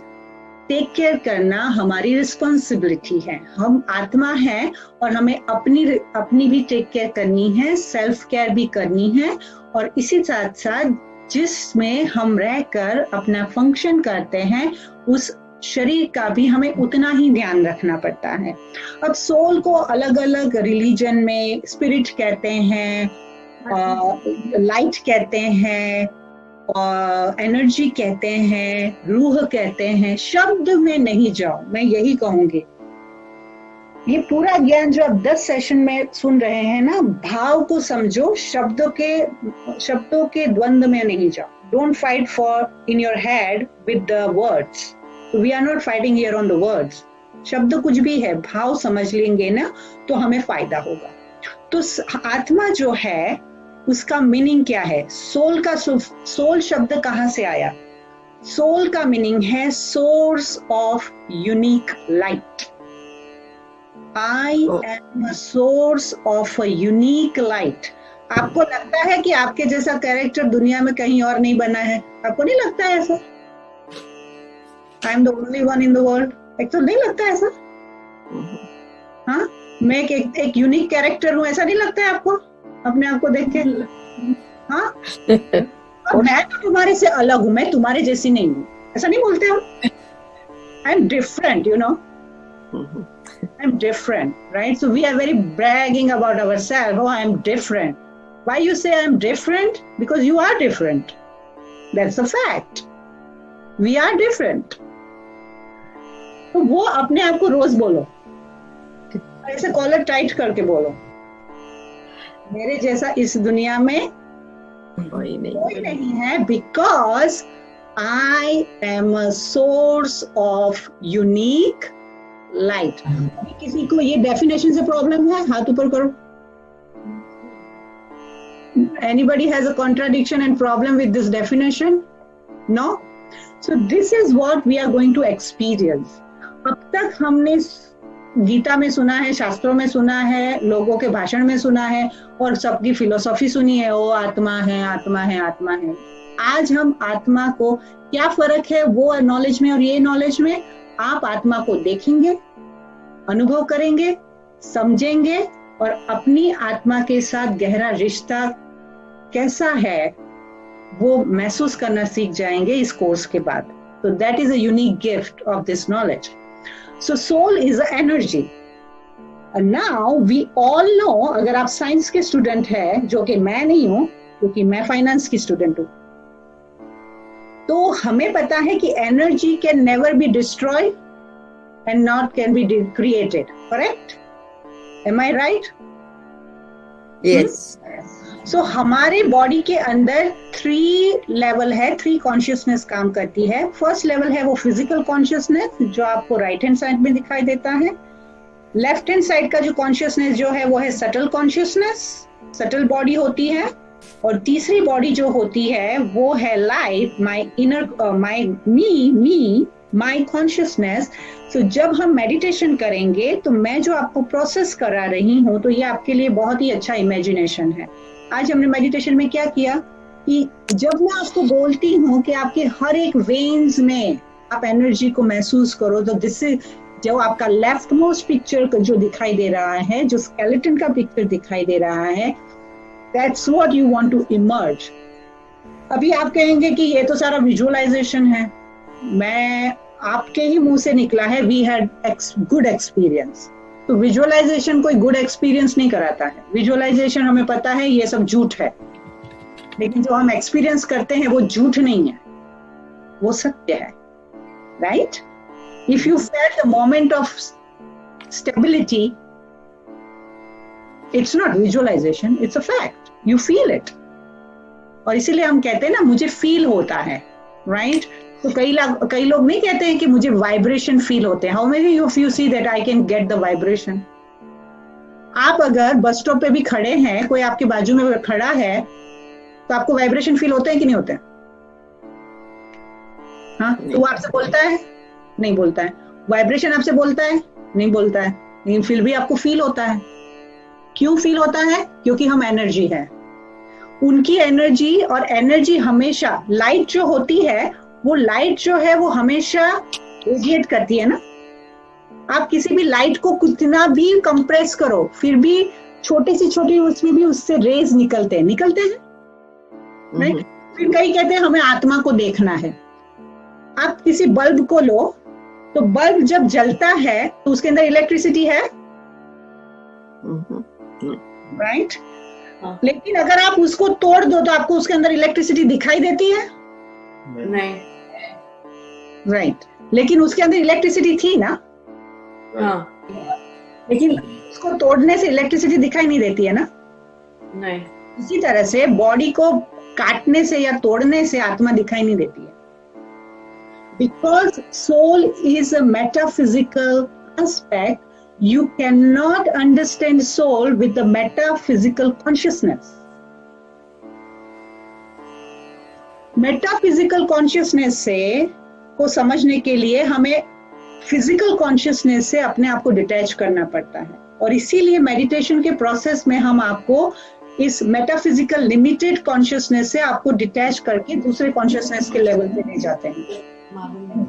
टेक केयर करना हमारी रिस्पॉन्सिबिलिटी है। हम आत्मा है और हमें अपनी भी टेक केयर करनी है, सेल्फ केयर भी करनी है, और इसी साथ साथ जिसमें हम रहकर अपना फंक्शन करते हैं उस शरीर का भी हमें उतना ही ध्यान रखना पड़ता है। अब सोल को अलग अलग रिलीजन में स्पिरिट कहते हैं, लाइट कहते हैं, एनर्जी कहते हैं, रूह कहते हैं। शब्द में नहीं जाओ, मैं यही कहूंगी। ये पूरा ज्ञान जो आप 10 सेशन में सुन रहे हैं ना, भाव को समझो, शब्दों के द्वंद्व में नहीं जाओ। Don't fight for in your head with the words. We are not fighting here on the words. शब्द कुछ भी है, भाव समझ लेंगे ना तो हमें फायदा होगा। तो आत्मा जो है उसका मीनिंग क्या है? सोल शब्द कहां से आया? सोल का मीनिंग है source of unique light. I am a source of a unique light. आपको लगता है कि आपके जैसा कैरेक्टर दुनिया में कहीं और नहीं बना है? आपको नहीं लगता है ऐसा? I am the only one in the world, एक तो नहीं लगता है ऐसा? हाँ, मैं एक यूनिक कैरेक्टर हूँ, ऐसा नहीं लगता है आपको अपने आप को देख के? हाँ, और मैं तो तुम्हारे से अलग हूँ, मैं तुम्हारे जैसी नहीं हूँ, ऐसा नहीं बोलते हो? I am different, you know, I'm different, right? So we are very bragging about ourselves. Oh, I'm different. Why you say I'm different? Because you are different. That's a fact. We are different. तो वो अपने आप को रोज बोलो, ऐसे collar tight करके बोलो, मेरे जैसा इस दुनिया में कोई नहीं है, because I am a source of unique light. किसी को ये डेफिनेशन से प्रॉब्लम है? हाथ ऊपर करो। Anybody has a contradiction and problem with this definition? No? So this is what we are going to experience. अब तक हमने गीता में सुना है, शास्त्रों में सुना है, लोगों के भाषण में सुना है, और सबकी फिलोसॉफी सुनी है, वो आत्मा है, आत्मा है, आत्मा है। आज हम आत्मा को, क्या फर्क है वो नॉलेज में और ये नॉलेज में? आप आत्मा को देखेंगे, अनुभव करेंगे, समझेंगे, और अपनी आत्मा के साथ गहरा रिश्ता कैसा है वो महसूस करना सीख जाएंगे इस कोर्स के बाद। तो that is a unique gift of this knowledge. So soul is a energy. Now we all know, अगर आप साइंस के स्टूडेंट है, जो कि मैं नहीं हूं क्योंकि मैं फाइनेंस की स्टूडेंट हूं, तो हमें पता है कि energy can never be destroyed and not can be created, correct? Am I right? Yes. So हमारे बॉडी के अंदर 3 लेवल है, 3 कॉन्शियसनेस काम करती है। फर्स्ट लेवल है वो फिजिकल कॉन्शियसनेस, जो आपको राइट हैंड साइड में दिखाई देता है। लेफ्ट हैंड साइड का जो कॉन्शियसनेस जो है वो है सटल कॉन्शियसनेस, सटल बॉडी होती है। और तीसरी बॉडी जो होती है वो है light, my inner, my consciousness. तो जब हम मेडिटेशन करेंगे तो मैं जो आपको प्रोसेस करा रही हूँ, तो ये आपके लिए बहुत ही अच्छा इमेजिनेशन है। आज हमने मेडिटेशन में क्या किया कि जब मैं आपको बोलती हूँ कि आपके हर एक वेन्स में आप एनर्जी को महसूस करो, तो जिससे जो आपका लेफ्ट मोस्ट पिक्चर जो दिखाई दे रहा है, जो स्केलेटन का पिक्चर दिखाई दे रहा है, That's what you want to emerge. अभी आप कहेंगे कि ये तो सारा विजुअलाइजेशन है। मैं आपके ही मुंह से निकला है, we had good experience. तो विजुअलाइजेशन कोई गुड एक्सपीरियंस नहीं कराता है। विजुअलाइजेशन हमें पता है ये सब झूठ है, लेकिन जो हम एक्सपीरियंस करते हैं वो झूठ नहीं है, वो सत्य है, right? If you felt a moment of stability, it's not visualization, it's a fact. You feel it. और इसीलिए हम कहते हैं ना, मुझे फील होता है, राइट? तो कई लोग नहीं कहते हैं कि मुझे वाइब्रेशन फील होते हैं। How many of you see that I can get the vibration? आप अगर बस स्टॉप पे भी खड़े हैं, कोई आपके बाजू में खड़ा है, तो आपको वाइब्रेशन फील होते हैं कि नहीं होते हैं? हाँ, तो वो आपसे बोलता है? नहीं बोलता है। वाइब्रेशन आपसे बोलता है? नहीं बोलता है, लेकिन फिर भी आपको फील होता है। क्यों फील होता है? क्योंकि हम एनर्जी है। उनकी एनर्जी, और एनर्जी हमेशा, लाइट जो होती है वो लाइट जो है वो हमेशा रेडिएट करती है ना। आप किसी भी लाइट को कितना भी कंप्रेस करो फिर भी छोटी सी छोटी उसमें भी उससे रेज निकलते हैं राइट। फिर कई कहते हैं हमें आत्मा को देखना है। आप किसी बल्ब को लो तो बल्ब जब जलता है तो उसके अंदर इलेक्ट्रिसिटी है राइट। लेकिन अगर आप उसको तोड़ दो तो आपको उसके अंदर इलेक्ट्रिसिटी दिखाई देती है नहीं राइट। लेकिन उसके अंदर इलेक्ट्रिसिटी थी ना। हाँ लेकिन उसको तोड़ने से इलेक्ट्रिसिटी दिखाई नहीं देती है ना। नहीं इसी तरह से बॉडी को काटने से या तोड़ने से आत्मा दिखाई नहीं देती है। Because soul is a metaphysical aspect, you cannot understand soul with the metaphysical consciousness. Metaphysical consciousness से को समझने के लिए हमें फिजिकल कॉन्शियसनेस से अपने आप को डिटैच करना पड़ता है, और इसीलिए मेडिटेशन के प्रोसेस में हम आपको इस मेटाफिजिकल लिमिटेड कॉन्शियसनेस से आपको डिटैच करके दूसरे कॉन्शियसनेस के लेवल पे ले जाते हैं।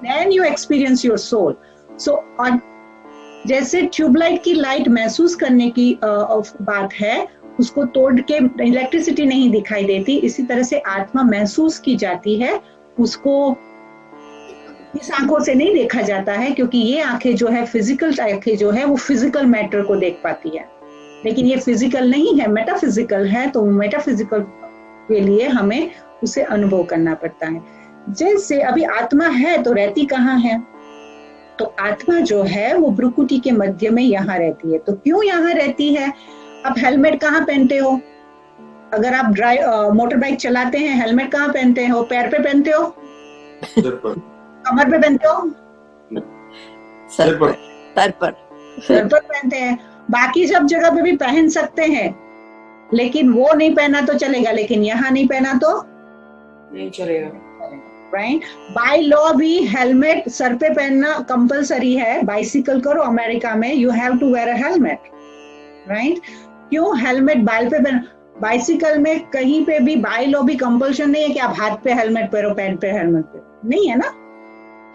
Then you experience your soul. So on, जैसे ट्यूबलाइट की लाइट महसूस करने की बात है, उसको तोड़ के इलेक्ट्रिसिटी नहीं दिखाई देती, इसी तरह से आत्मा महसूस की जाती है, उसको इस आंखों से नहीं देखा जाता है, क्योंकि ये आंखें जो है फिजिकल आंखें जो है वो फिजिकल मैटर को देख पाती है, लेकिन ये फिजिकल नहीं है, मेटाफिजिकल है। तो मेटाफिजिकल के लिए हमें उसे अनुभव करना पड़ता है। जैसे अभी आत्मा है तो रहती कहाँ है? तो आत्मा जो है वो भ्रुकुटी के मध्य में यहाँ रहती है। तो क्यों यहाँ रहती है? आप हेलमेट कहाँ पहनते हो? अगर आप मोटर बाइक चलाते हैं, हेलमेट कहाँ पहनते हो? पैर पे पहनते हो? कमर पे पहनते हो? सर पर पहनते हैं। बाकी सब जगह पे भी पहन सकते हैं, लेकिन वो नहीं पहना तो चलेगा, लेकिन यहाँ नहीं पहना तो नहीं चलेगा राइट। बाय लॉ भी हेलमेट सर पे पहनना कंपलसरी है। बाइसिकल करो अमेरिका में, you have to wear a helmet right. क्यों हेलमेट बाल पे पहन? बाइसिकल में कहीं पे भी बाय लॉ भी कंपल्शन नहीं है कि आप हाथ पे हेलमेट पहनो, पैंट पे हेलमेट पहनो, नहीं है ना।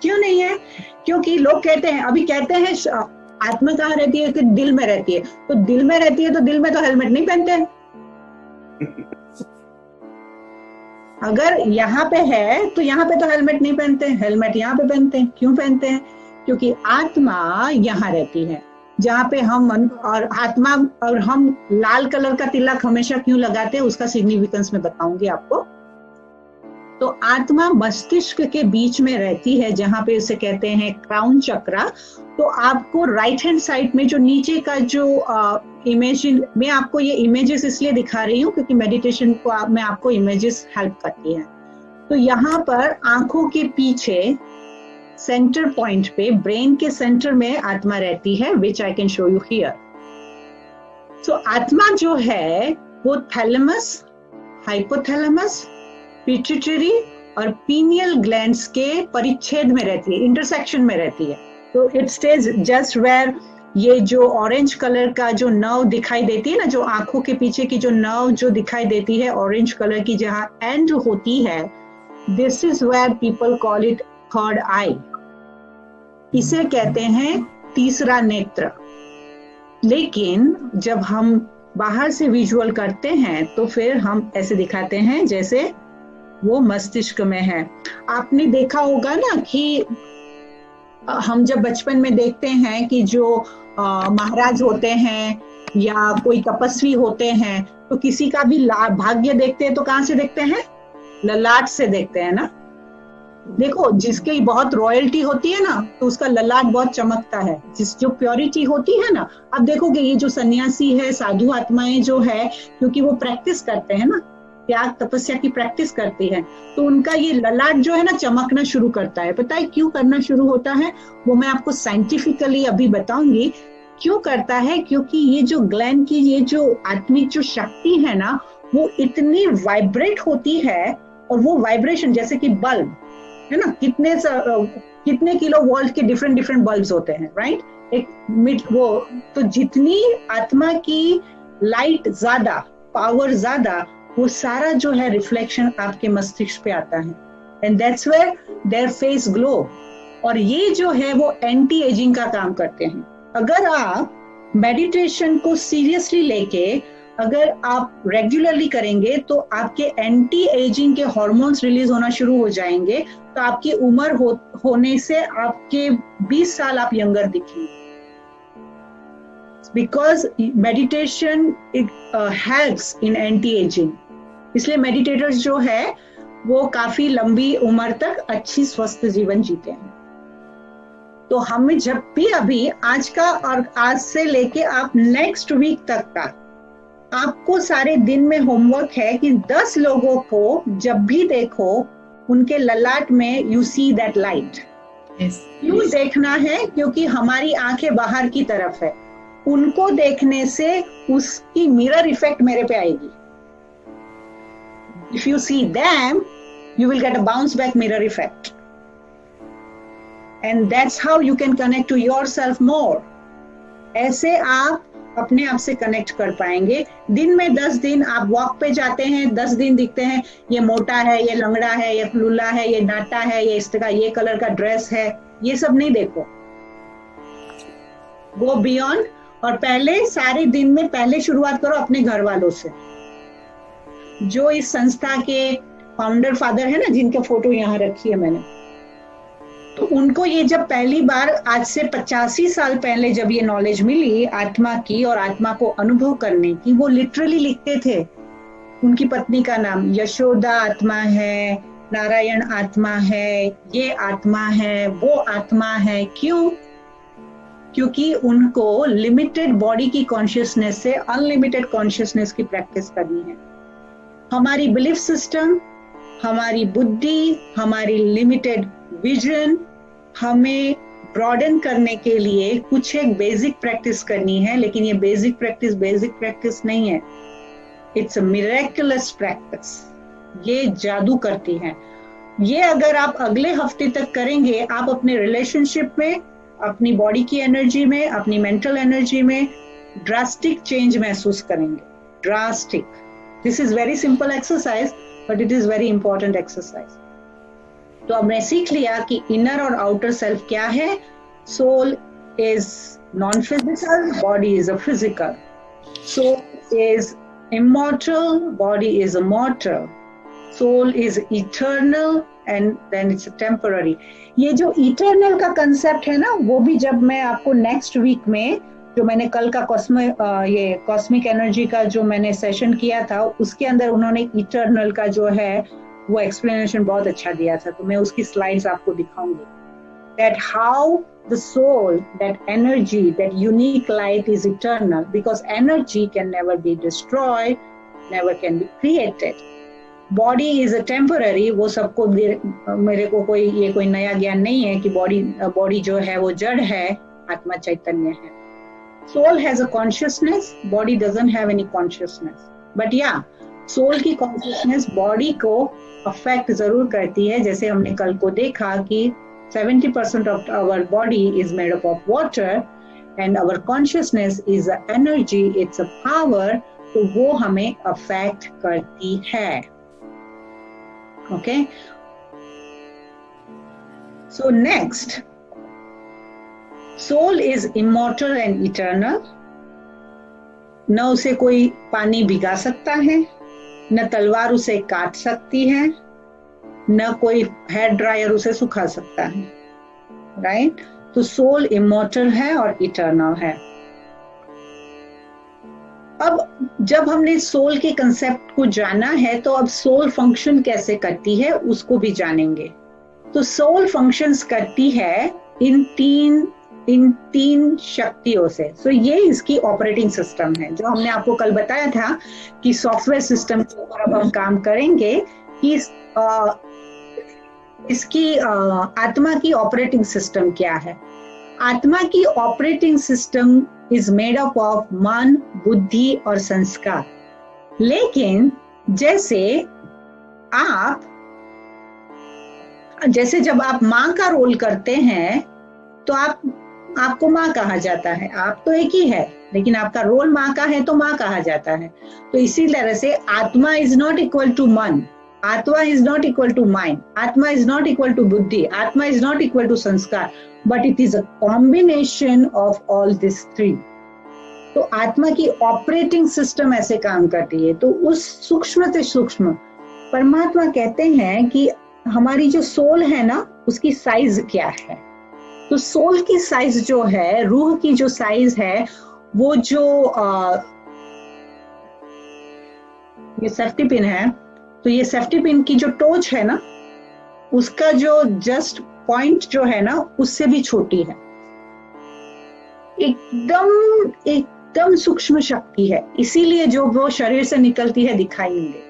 क्यों नहीं है? क्योंकि लोग कहते हैं, अभी कहते हैं आत्मा कहाँ रहती है? कि दिल में रहती है। तो दिल में रहती है तो दिल में तो हेलमेट नहीं पहनते हैं। अगर यहाँ पे है तो यहाँ पे तो हेलमेट नहीं पहनते, हेलमेट यहाँ पे पहनते हैं। क्यों पहनते हैं? क्योंकि आत्मा यहाँ रहती है, जहाँ पे हम और आत्मा और हम लाल कलर का तिलक हमेशा क्यों लगाते हैं, उसका सिग्निफिकेंस मैं बताऊंगी आपको। तो आत्मा मस्तिष्क के बीच में रहती है, जहाँ पे उसे कहते हैं क्राउन चक्रा। तो आपको राइट हैंड साइड में जो नीचे का जो इमेज, मैं आपको ये इमेजेस इसलिए दिखा रही हूँ क्योंकि मेडिटेशन को मैं आपको इमेजेस हेल्प करती है। तो यहाँ पर आंखों के पीछे सेंटर पॉइंट पे, ब्रेन के सेंटर में आत्मा रहती है, which I can show you here. So आत्मा जो है वो थैलेमस, हाइपोथैलेमस, पिट्यूटरी और पीनियल ग्लैंड्स के परिच्छेद में रहती है, इंटरसेक्शन में रहती है। तो इट स्टेज जस्ट वेयर ये जो ऑरेंज कलर का जो नर्व दिखाई देती है ना, जो आंखों के पीछे की जो नर्व जो दिखाई देती है ऑरेंज कलर की, जहां एंड होती है, this is where people call it third eye. इसे कहते हैं तीसरा नेत्र। लेकिन जब हम बाहर से विजुअल करते हैं तो फिर हम ऐसे दिखाते हैं जैसे वो मस्तिष्क में है। आपने देखा होगा ना कि हम जब बचपन में देखते हैं कि जो महाराज होते हैं या कोई तपस्वी होते हैं, तो किसी का भी भाग्य देखते हैं तो कहाँ से देखते हैं? ललाट से देखते हैं ना। देखो, जिसकी बहुत रॉयल्टी होती है ना, तो उसका ललाट बहुत चमकता है। जिस जो प्योरिटी होती है ना, अब देखोगे ये जो सन्यासी है, साधु आत्माएं जो है, क्योंकि वो प्रैक्टिस करते हैं ना, त्याग तपस्या की प्रैक्टिस करती है, तो उनका ये ललाट जो है ना चमकना शुरू करता है। पता है क्यों करना शुरू होता है? वो मैं आपको साइंटिफिकली अभी बताऊंगी क्यों करता है। क्योंकि ये जो ग्लैंड की ये जो आत्मिक जो शक्ति है ना, वो इतनी वाइब्रेट होती है, और वो वाइब्रेशन जैसे कि बल्ब है ना, कितने किलो वोल्ट के डिफरेंट बल्ब्स होते हैं राइट। एक वो तो जितनी आत्मा की लाइट ज्यादा, पावर ज्यादा, वो सारा जो है रिफ्लेक्शन आपके मस्तिष्क पे आता है, and that's where their face glow. और ये जो है वो एंटी एजिंग का काम करते हैं। अगर आप मेडिटेशन को सीरियसली लेके अगर आप रेगुलरली करेंगे तो आपके एंटी एजिंग के हार्मोन्स रिलीज होना शुरू हो जाएंगे, तो आपकी उम्र होने से आपके 20 साल आप यंगर दिखेंगे, because meditation helps in anti ageing. इसलिए मेडिटेटर्स जो है वो काफी लंबी उम्र तक अच्छी स्वस्थ जीवन जीते हैं। तो हमें जब भी अभी आज का और आज से लेके आप नेक्स्ट वीक तक का आपको सारे दिन में होमवर्क है कि 10 लोगों को जब भी देखो उनके ललाट में यू सी दैट लाइट। क्यों देखना है? क्योंकि हमारी आंखें बाहर की तरफ है, उनको देखने से उसकी मिरर इफेक्ट मेरे पे आएगी। If you see them, you will get a bounce back mirror effect, and that's how you can connect to yourself more. ऐसे आप अपने आप से कनेक्ट कर पाएंगे। दिन में 10 दिन आप वॉक पे जाते हैं, 10 दिन दिखते हैं ये मोटा है, ये लंगड़ा है, ये लुल्ला है, ये नाटा है, ये इस तरह ये कलर का ड्रेस है, ये सब नहीं देखो। Go beyond. और पहले सारे दिन में पहले शुरुआत करो अपने घर वालों से। जो इस संस्था के फाउंडर फादर है ना, जिनके फोटो यहाँ रखी है मैंने, तो उनको ये जब पहली बार आज से 85 साल पहले जब ये नॉलेज मिली आत्मा की और आत्मा को अनुभव करने की, वो लिटरली लिखते थे उनकी पत्नी का नाम यशोदा आत्मा है, नारायण आत्मा है, ये आत्मा है, वो आत्मा है। क्यों? क्योंकि उनको लिमिटेड बॉडी की कॉन्शियसनेस से अनलिमिटेड कॉन्शियसनेस की प्रैक्टिस करनी है। हमारी बिलीफ सिस्टम, हमारी बुद्धि, हमारी लिमिटेड विजन, हमें ब्रॉडन करने के लिए कुछ एक बेसिक प्रैक्टिस करनी है, लेकिन ये बेसिक प्रैक्टिस नहीं है। It's a miraculous practice. ये जादू करती है। ये अगर आप अगले हफ्ते तक करेंगे, आप अपने रिलेशनशिप में, अपनी बॉडी की एनर्जी में, अपनी मेंटल एनर्जी में ड्रास्टिक चेंज महसूस करेंगे। Drastic. This is very simple exercise, but it is very important exercise. तो हमने सीख लिया कि इनर और आउटर सेल्फ क्या है। Soul is non physical, body is a physical. Soul is immortal, body is a mortal. Soul is eternal and then it's temporary. ये जो इटर्नल का कंसेप्ट है ना, वो भी जब मैं आपको नेक्स्ट वीक में, जो मैंने कल का कॉस्मिक एनर्जी का जो मैंने सेशन किया था, उसके अंदर उन्होंने इटर्नल का जो है वो एक्सप्लेनेशन बहुत अच्छा दिया था। तो मैं उसकी स्लाइड्स आपको दिखाऊंगी। That how the soul, that energy, that unique light is eternal, because energy can never be destroyed, never can be created. Body is a temporary. वो सबको मेरे को कोई नया ज्ञान नहीं है कि बॉडी जो है वो जड़ है, आत्मा चैतन्य है। Soul has a consciousness, body doesn't have any consciousness. But yeah, soul की कॉन्शियसनेस बॉडी को अफेक्ट जरूर करती है। जैसे हमने कल को देखा कि 70% of our body is made up of water and our consciousness is a energy, it's a power. तो वो हमें अफेक्ट करती है। Okay, so next, soul is immortal and eternal. न उसे कोई पानी भिगा सकता है, न तलवार उसे काट सकती है, न कोई हेयर ड्रायर उसे सुखा सकता है। राइट? तो सोल इमॉर्टल है और इटर्नल है। अब जब हमने सोल के कंसेप्ट को जाना है, तो अब सोल फंक्शन कैसे करती है उसको भी जानेंगे। तो सोल फंक्शंस करती है इन तीन शक्तियों से। सो ये इसकी ऑपरेटिंग सिस्टम है, जो हमने आपको कल बताया था कि सॉफ्टवेयर सिस्टम के ऊपर अब हम काम करेंगे कि इसकी आत्मा की ऑपरेटिंग सिस्टम क्या है। आत्मा की operating system is made up of मन, बुद्धि और संस्कार। लेकिन जैसे जब आप माँ का रोल करते हैं, तो आपको माँ कहा जाता है। आप तो एक ही है, लेकिन आपका रोल माँ का है तो माँ कहा जाता है। तो इसी तरह से आत्मा इज नॉट इक्वल टू मन, आत्मा is not equal to mind, आत्मा इज नॉट इक्वल टू बुद्धि, आत्मा इज नॉट इक्वल टू संस्कार, but it is a combination of all this three. तो आत्मा की ऑपरेटिंग सिस्टम ऐसे काम करती है। तो उस सूक्ष्म से सूक्ष्म परमात्मा कहते हैं कि हमारी जो सोल है ना, उसकी साइज क्या है। तो सोल की साइज जो है, रूह की जो साइज है, वो जो ये सेफ्टी पिन है, तो ये सेफ्टी पिन की जो टोच है ना, उसका जो जस्ट पॉइंट जो है ना, उससे भी छोटी है। एकदम सूक्ष्म शक्ति है, इसीलिए जो वो शरीर से निकलती है दिखाई नहीं देती।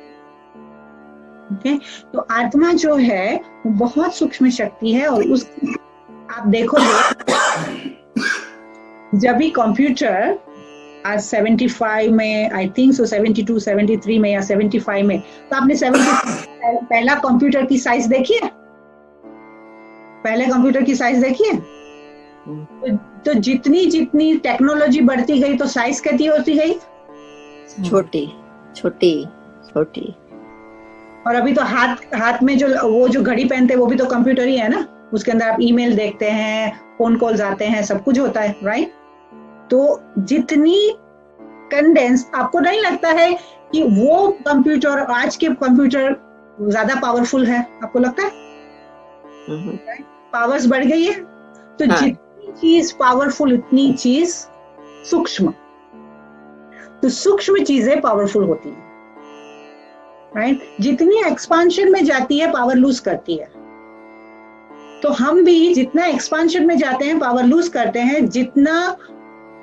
ओके, तो आत्मा जो है वो बहुत सूक्ष्म शक्ति है। और उस आप देखोगे जब भी कंप्यूटर आज 75 में, आई थिंक सो 72, 73 में या 75 में, तो आपने 70 पहला कंप्यूटर की साइज देखी है? पहले कंप्यूटर की साइज देखी है? तो जितनी जितनी टेक्नोलॉजी बढ़ती गई तो साइज कितनी होती गई? छोटी छोटी छोटी। और अभी तो हाथ में जो वो जो घड़ी पहनते हैं वो भी तो कंप्यूटर ही है ना, उसके अंदर आप ईमेल देखते हैं, फोन कॉल्स आते हैं, सब कुछ होता है, राइट? तो जितनी कंडेंस, आपको नहीं लगता है कि वो कंप्यूटर, आज के कंप्यूटर ज्यादा पावरफुल है? आपको लगता है पावर्स बढ़ गई है? तो हाँ। जितनी चीज पावरफुल उतनी चीज सूक्ष्म। तो सूक्ष्म चीजें पावरफुल होती है, राइट? जितनी एक्सपांशन में जाती है पावर लूज करती है। तो हम भी जितना एक्सपांशन में जाते हैं पावर लूज करते हैं, जितना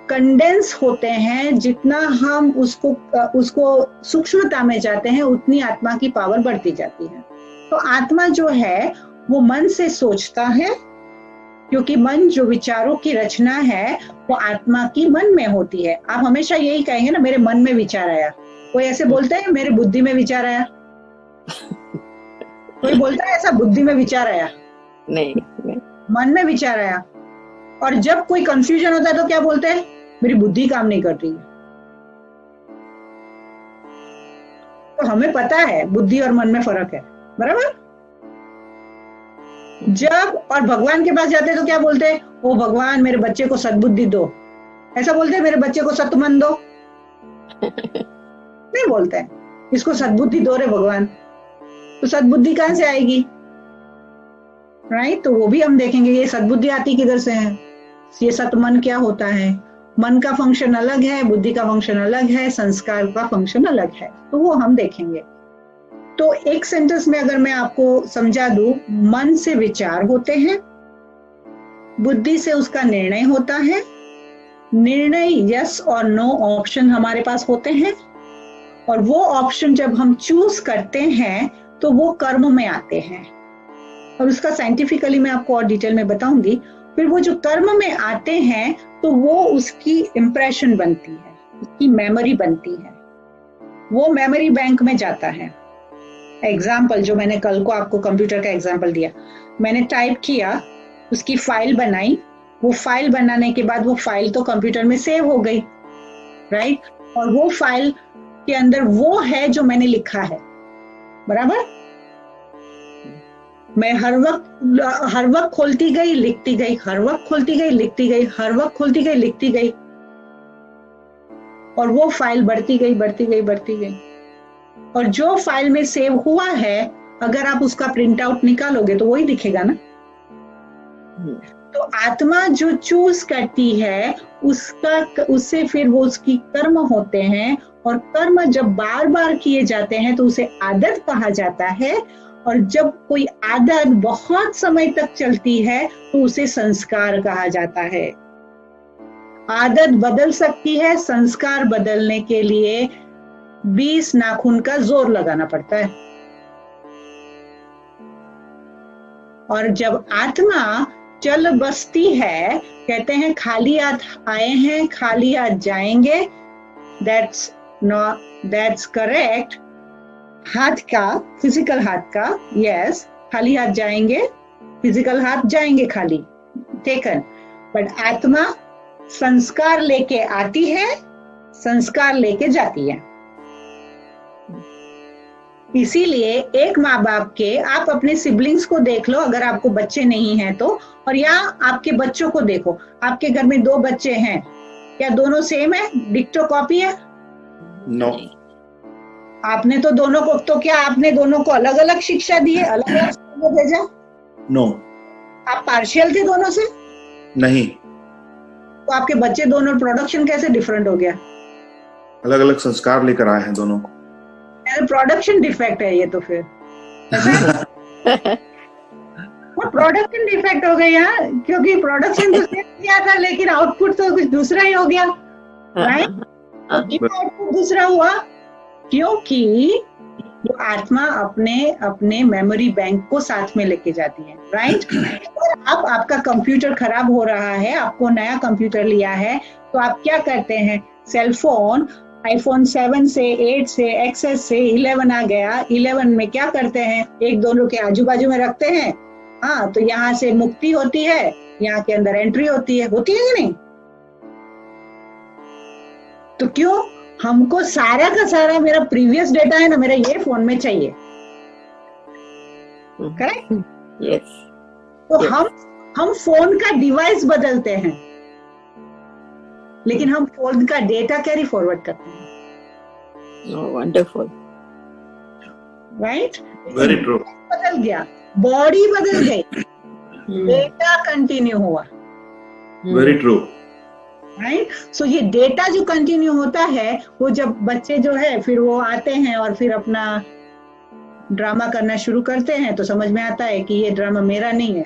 कंडेंस होते हैं, जितना हम उसको सूक्ष्मता में जाते हैं, उतनी आत्मा की पावर बढ़ती जाती है। तो आत्मा जो है वो मन से सोचता है, क्योंकि मन जो विचारों की रचना है वो आत्मा की मन में होती है। आप हमेशा यही कहेंगे ना, मेरे मन में विचार आया। कोई ऐसे बोलते हैं मेरे बुद्धि में विचार आया? कोई बोलता है ऐसा बुद्धि में विचार आया? नहीं, मन में विचार आया। और जब कोई कंफ्यूजन होता है तो क्या बोलते हैं? मेरी बुद्धि काम नहीं कर रही है। तो हमें पता है बुद्धि और मन में फर्क है, बराबर? जब और भगवान के पास जाते हैं तो क्या बोलते हैं? ओ भगवान, मेरे बच्चे को सद्बुद्धि दो। ऐसा बोलते हैं मेरे बच्चे को सत्मन दो? नहीं बोलते हैं, इसको सद्बुद्धि दो रे भगवान। तो सद्बुद्धि कहां से आएगी, राइट? तो वो भी हम देखेंगे ये सद्बुद्धि आती किधर से है। ये सतमन क्या होता है? मन का फंक्शन अलग है, बुद्धि का फंक्शन अलग है, संस्कार का फंक्शन अलग है, तो वो हम देखेंगे। तो एक सेंटेंस में अगर मैं आपको समझा दूं, मन से विचार होते हैं, बुद्धि से उसका निर्णय होता है, निर्णय यस और नो ऑप्शन हमारे पास होते हैं, और वो ऑप्शन जब हम चूज करते हैं तो वो कर्म में आते हैं। और उसका साइंटिफिकली मैं आपको और डिटेल में बताऊंगी। फिर वो जो कर्म में आते हैं तो वो उसकी इंप्रेशन बनती है, उसकी मेमोरी बनती है, वो मेमोरी बैंक में जाता है। एग्जाम्पल जो मैंने कल को आपको कंप्यूटर का एग्जाम्पल दिया, मैंने टाइप किया, उसकी फाइल बनाई, वो फाइल बनाने के बाद वो फाइल तो कंप्यूटर में सेव हो गई, राइट? और वो फाइल के अंदर वो है जो मैंने लिखा है, बराबर? मैं हर वक्त खोलती गई, लिखती गई, हर वक्त खोलती गई, लिखती गई, हर वक्त खोलती गई, लिखती गई, और वो फाइल बढ़ती गई, बढ़ती गई, बढ़ती गई। और जो फाइल में सेव हुआ है, अगर आप उसका प्रिंट आउट निकालोगे तो वही दिखेगा ना। तो आत्मा जो चूज करती है उससे फिर वो उसकी कर्म होते हैं, और कर्म जब बार बार किए जाते हैं तो उसे आदत कहा जाता है, और जब कोई आदत बहुत समय तक चलती है तो उसे संस्कार कहा जाता है। आदत बदल सकती है, संस्कार बदलने के लिए 20 नाखून का जोर लगाना पड़ता है। और जब आत्मा चल बसती है, कहते हैं खाली हाथ आए हैं, खाली हाथ जाएंगे, दैट्स करेक्ट। हाथ का, फिजिकल हाथ का, यस, खाली हाथ जाएंगे, फिजिकल हाथ जाएंगे खाली, टेकन, बट आत्मा संस्कार लेके आती है, संस्कार लेके जाती है। इसीलिए एक माँ बाप के, आप अपने सिबलिंग्स को देख लो अगर आपको बच्चे नहीं हैं तो, और या आपके बच्चों को देखो। आपके घर में 2 बच्चे हैं, क्या दोनों सेम है, डिक्टो कॉपी है? नो। आपने तो दोनों को, तो क्या आपने दोनों को अलग अलग शिक्षा दी है, अलग अलग स्कूल में भेजा? नो। आप पार्शियल थे दोनों से? नहीं। तो आपके बच्चे दोनों, प्रोडक्शन कैसे डिफरेंट हो गया? अलग अलग संस्कार लेकर आए हैं दोनों। प्रोडक्शन डिफेक्ट है ये तो फिर। प्रोडक्शन डिफेक्ट हो गया, क्योंकि प्रोडक्शन तो सेम किया था लेकिन आउटपुट तो कुछ दूसरा ही हो गया, राइट? आउटपुट दूसरा हुआ क्योंकि वो आत्मा अपने मेमोरी बैंक को साथ में लेके जाती है, राइट? अब आपका कंप्यूटर खराब हो रहा है, आपको नया कंप्यूटर लिया है, तो आप क्या करते हैं? सेल फोन iPhone 7 से 8 से XS से 11 आ गया, 11 में क्या करते हैं? एक दोनों के आजू बाजू में रखते हैं। हाँ, तो यहाँ से मुक्ति होती है, यहाँ के अंदर एंट्री होती है कि नहीं? तो क्यों हमको सारा का सारा मेरा प्रीवियस डेटा है ना, मेरा ये फोन में चाहिए, करेक्ट? यस। तो हम फोन का डिवाइस बदलते हैं, लेकिन हम फोन का डेटा कैरी फॉरवर्ड करते हैं। Wonderful, right? Very true. बदल गया, बॉडी बदल गई, डेटा कंटिन्यू हुआ, वेरी ट्रू। राइट? सो ये डेटा जो कंटिन्यू होता है, वो जब बच्चे जो है फिर वो आते हैं और फिर अपना ड्रामा करना शुरू करते हैं, तो समझ में आता है कि ये ड्रामा मेरा नहीं है,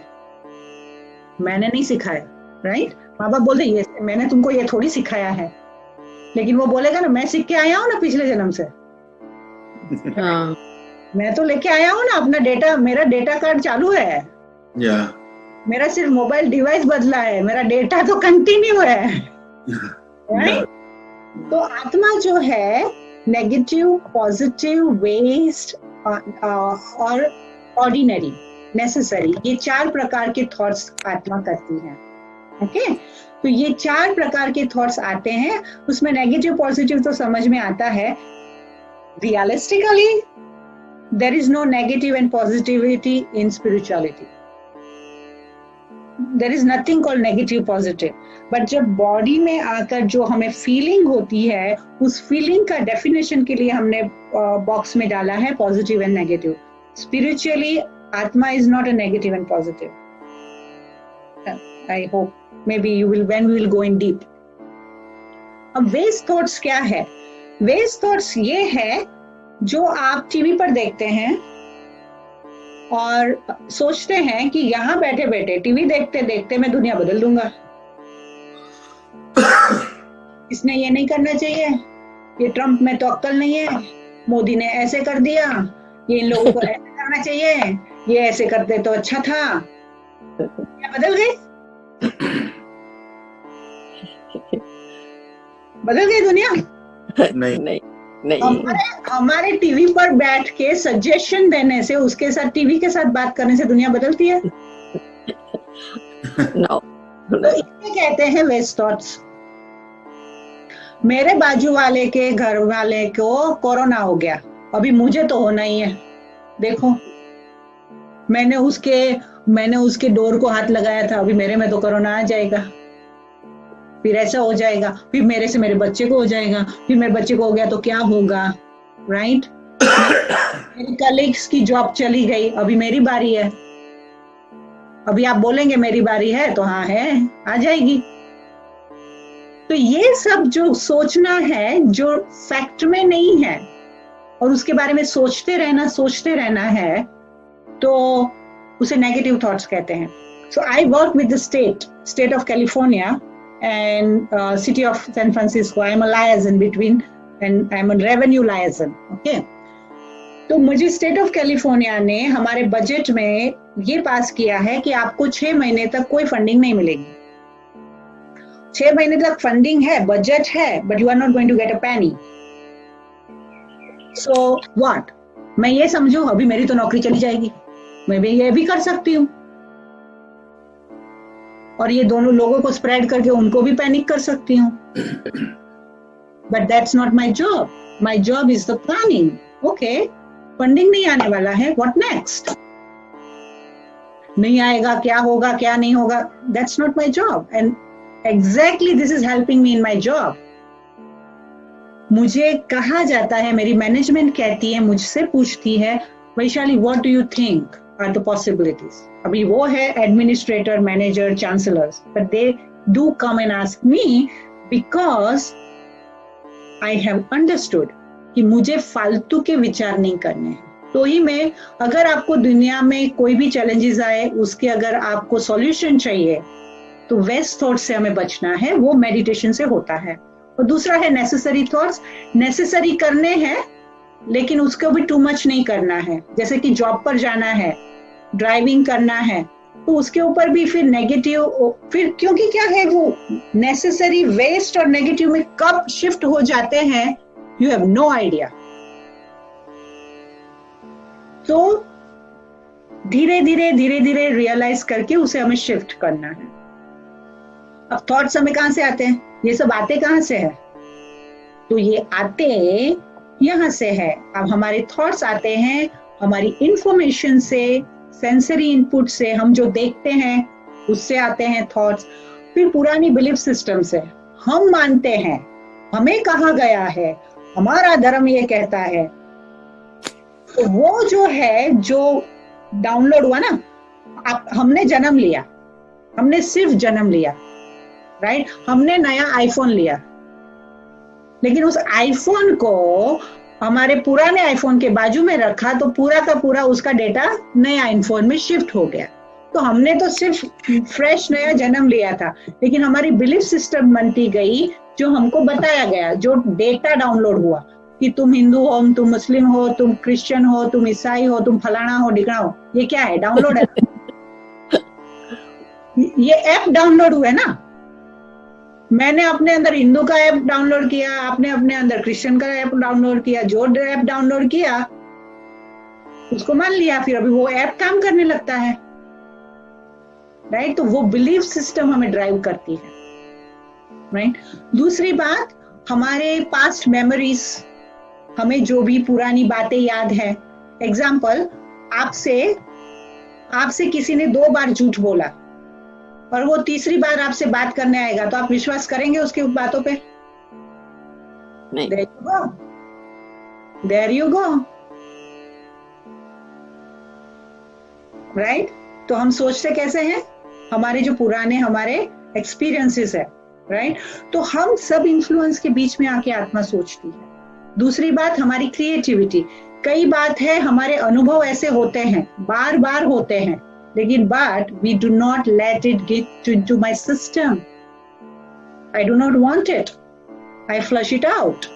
मैंने नहीं सिखाया, राइट? माँ बाप बोलते ये मैंने तुमको ये थोड़ी सिखाया है, लेकिन वो बोलेगा ना मैं सीख के आया हूँ ना पिछले जन्म से, हाँ, मैं तो लेके आया हूँ ना अपना डेटा, मेरा डेटा कार्ड चालू है, मेरा सिर्फ मोबाइल डिवाइस बदला है, मेरा डेटा तो कंटिन्यू है, राइट? तो आत्मा जो है नेगेटिव, पॉजिटिव, वेस्ट और ऑर्डिनरी, नेसेसरी, ये 4 प्रकार के थॉट्स आत्मा करती है। ओके, तो ये 4 प्रकार के थॉट्स आते हैं, उसमें नेगेटिव पॉजिटिव तो समझ में आता है। Realistically there is no negative and positivity in spirituality, there is nothing called negative positive, but जब बॉडी में आकर जो हमें फीलिंग होती है, उस फीलिंग का डेफिनेशन के लिए हमने बॉक्स में डाला है पॉजिटिव एंड नेगेटिव। स्पिरिचुअली आत्मा is not a negative and positive. I hope maybe you will, when we will go in deep. अब वेस्ट थॉट्स क्या है? वेस्ट थॉट्स ये है जो आप टीवी पर देखते हैं और सोचते हैं कि यहाँ बैठे बैठे टीवी देखते देखते मैं दुनिया बदल दूंगा, इसने ये नहीं करना चाहिए, ये ट्रम्प में तो अक्ल नहीं है, मोदी ने ऐसे कर दिया, ये इन लोगों को ऐसे करना चाहिए, ये ऐसे करते तो अच्छा था। क्या बदल गई? बदल गई दुनिया? नहीं नहीं नहीं। हमारे टीवी पर बैठ के सजेशन देने से, उसके साथ टीवी के साथ बात करने से दुनिया बदलती है? नो। तो इसे कहते हैं वेस्ट थॉट्स। मेरे बाजू वाले के घर वाले को कोरोना हो गया, अभी मुझे तो होना ही है, देखो मैंने उसके डोर को हाथ लगाया था, अभी मेरे में तो कोरोना आ जाएगा, फिर ऐसा हो जाएगा, फिर मेरे से मेरे बच्चे को हो जाएगा, फिर मेरे बच्चे को हो गया तो क्या होगा, राइट? मेरी कलीग्स की जॉब चली गई, अभी मेरी बारी है, अभी आप बोलेंगे मेरी बारी है तो हाँ है, आ जाएगी। तो ये सब जो सोचना है, जो फैक्ट में नहीं है, और उसके बारे में सोचते रहना है, तो उसे नेगेटिव थॉट्स कहते हैं। So I work with the state of California and city of San Francisco. I am a liaison between, and I am a revenue liaison. Okay. तो मुझे स्टेट ऑफ कैलिफोर्निया ने हमारे बजट में ये पास किया है कि आपको 6 महीने तक कोई फंडिंग नहीं मिलेगी। 6 महीने तक फंडिंग है, बजट है, but you are not going to get a penny. So what? मैं ये समझू अभी मेरी तो नौकरी चली जाएगी, मैं भी ये भी कर सकती हूँ, और ये दोनों लोगों को स्प्रेड करके उनको भी पैनिक कर सकती हूँ. But that's not my job. My job is the planning. Okay, funding नहीं आने वाला है, व्हाट नेक्स्ट? नहीं आएगा, क्या होगा क्या नहीं होगा, that's not my job. And exactly this is helping me in my job. मुझे कहा जाता है, मेरी मैनेजमेंट कहती है, मुझसे पूछती है, Vaishali what do you think are the possibilities. अभी वो है administrator, manager, chancellors, but they do come and ask me because I have understood कि मुझे फालतू के विचार नहीं करने हैं. तो ही मैं, अगर आपको दुनिया में कोई भी चैलेंजेस आए, उसके अगर आपको सॉल्यूशन चाहिए, तो वेस्ट थॉट से हमें बचना है. वो मेडिटेशन से होता है. और दूसरा है नेसेसरी थॉट्स. नेसेसरी करने हैं, लेकिन उसको भी टू मच नहीं करना है. जैसे कि जॉब पर जाना है, ड्राइविंग करना है, तो उसके ऊपर भी फिर नेगेटिव, फिर क्योंकि क्या है, वो नेसेसरी वेस्ट और नेगेटिव में कब शिफ्ट हो जाते हैं, यू हैव नो आइडिया. तो धीरे धीरे रियलाइज करके उसे हमें शिफ्ट करना है. अब थॉट्स हमें कहां से आते हैं? ये सब आते कहां से है? तो ये आते यहां से है. अब हमारे थॉट्स आते हैं हमारी इंफॉर्मेशन से, सेंसरी इनपुट से, हम जो देखते हैं उससे आते हैं थॉट्स. फिर पुरानी बिलीफ सिस्टम से हम मानते हैं, हमें कहा गया है, हमारा धर्म ये कहता है. तो वो जो है, जो डाउनलोड हुआ ना, हमने जन्म लिया, हमने सिर्फ जन्म लिया, राइट? हमने नया आईफोन लिया, लेकिन उस आईफोन को हमारे पुराने आईफोन के बाजू में रखा, तो पूरा का पूरा उसका डेटा नया आईफोन में शिफ्ट हो गया. तो हमने तो सिर्फ फ्रेश नया जन्म लिया था, लेकिन हमारी बिलीफ सिस्टम बनती गई, जो हमको बताया गया, जो डेटा डाउनलोड हुआ कि तुम हिंदू हो, तुम मुस्लिम हो, तुम क्रिश्चियन हो, तुम ईसाई हो, तुम फलाना हो, ढिकना हो. ये क्या है? डाउनलोड है. ये ऐप डाउनलोड हुआ है ना. मैंने अपने अंदर हिंदू का ऐप डाउनलोड किया, आपने अपने अंदर क्रिश्चियन का ऐप डाउनलोड किया. जो ऐप डाउनलोड किया उसको मान लिया, फिर अभी वो ऐप काम करने लगता है, राइट? तो वो बिलीफ सिस्टम हमें ड्राइव करती है, राइट? दूसरी बात, हमारे पास्ट मेमोरीज, हमें जो भी पुरानी बातें याद है. एग्जाम्पल, आपसे किसी ने 2 बार झूठ बोला और वो तीसरी बार आपसे बात करने आएगा, तो आप विश्वास करेंगे उसकी बातों पे? नहीं. There you go. राइट? तो हम सोचते कैसे हैं? हमारे जो पुराने हमारे एक्सपीरियंसेस है, राइट? तो हम सब इन्फ्लुएंस के बीच में आके आत्मा सोचती है. दूसरी बात, हमारी क्रिएटिविटी. कई बात है, हमारे अनुभव ऐसे होते हैं, बार बार होते हैं, लेकिन but we do not let it get into my system. I do not want it. I flush it out.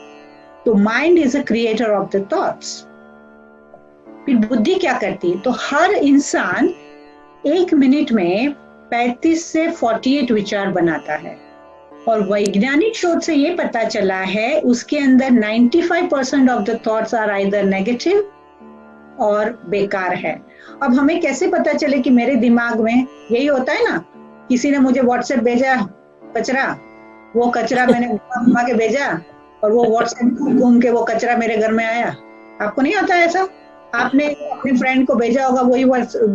तो mind is a creator of the thoughts. फिर बुद्धि क्या करती है? तो हर इंसान 1 मिनट में 35 से 48 विचार बनाता है, और वैज्ञानिक शोध से ये पता चला है उसके अंदर 95% of the thoughts are either negative और बेकार है. अब हमें कैसे पता चले कि मेरे दिमाग में यही होता है ना? किसी ने मुझे व्हाट्सएप भेजा कचरा, वो कचरा मैंने घुमा के भेजा, और वो व्हाट्सएप घूम के वो कचरा मेरे घर में आया. आपको नहीं होता ऐसा? आपने अपने फ्रेंड को भेजा होगा, वही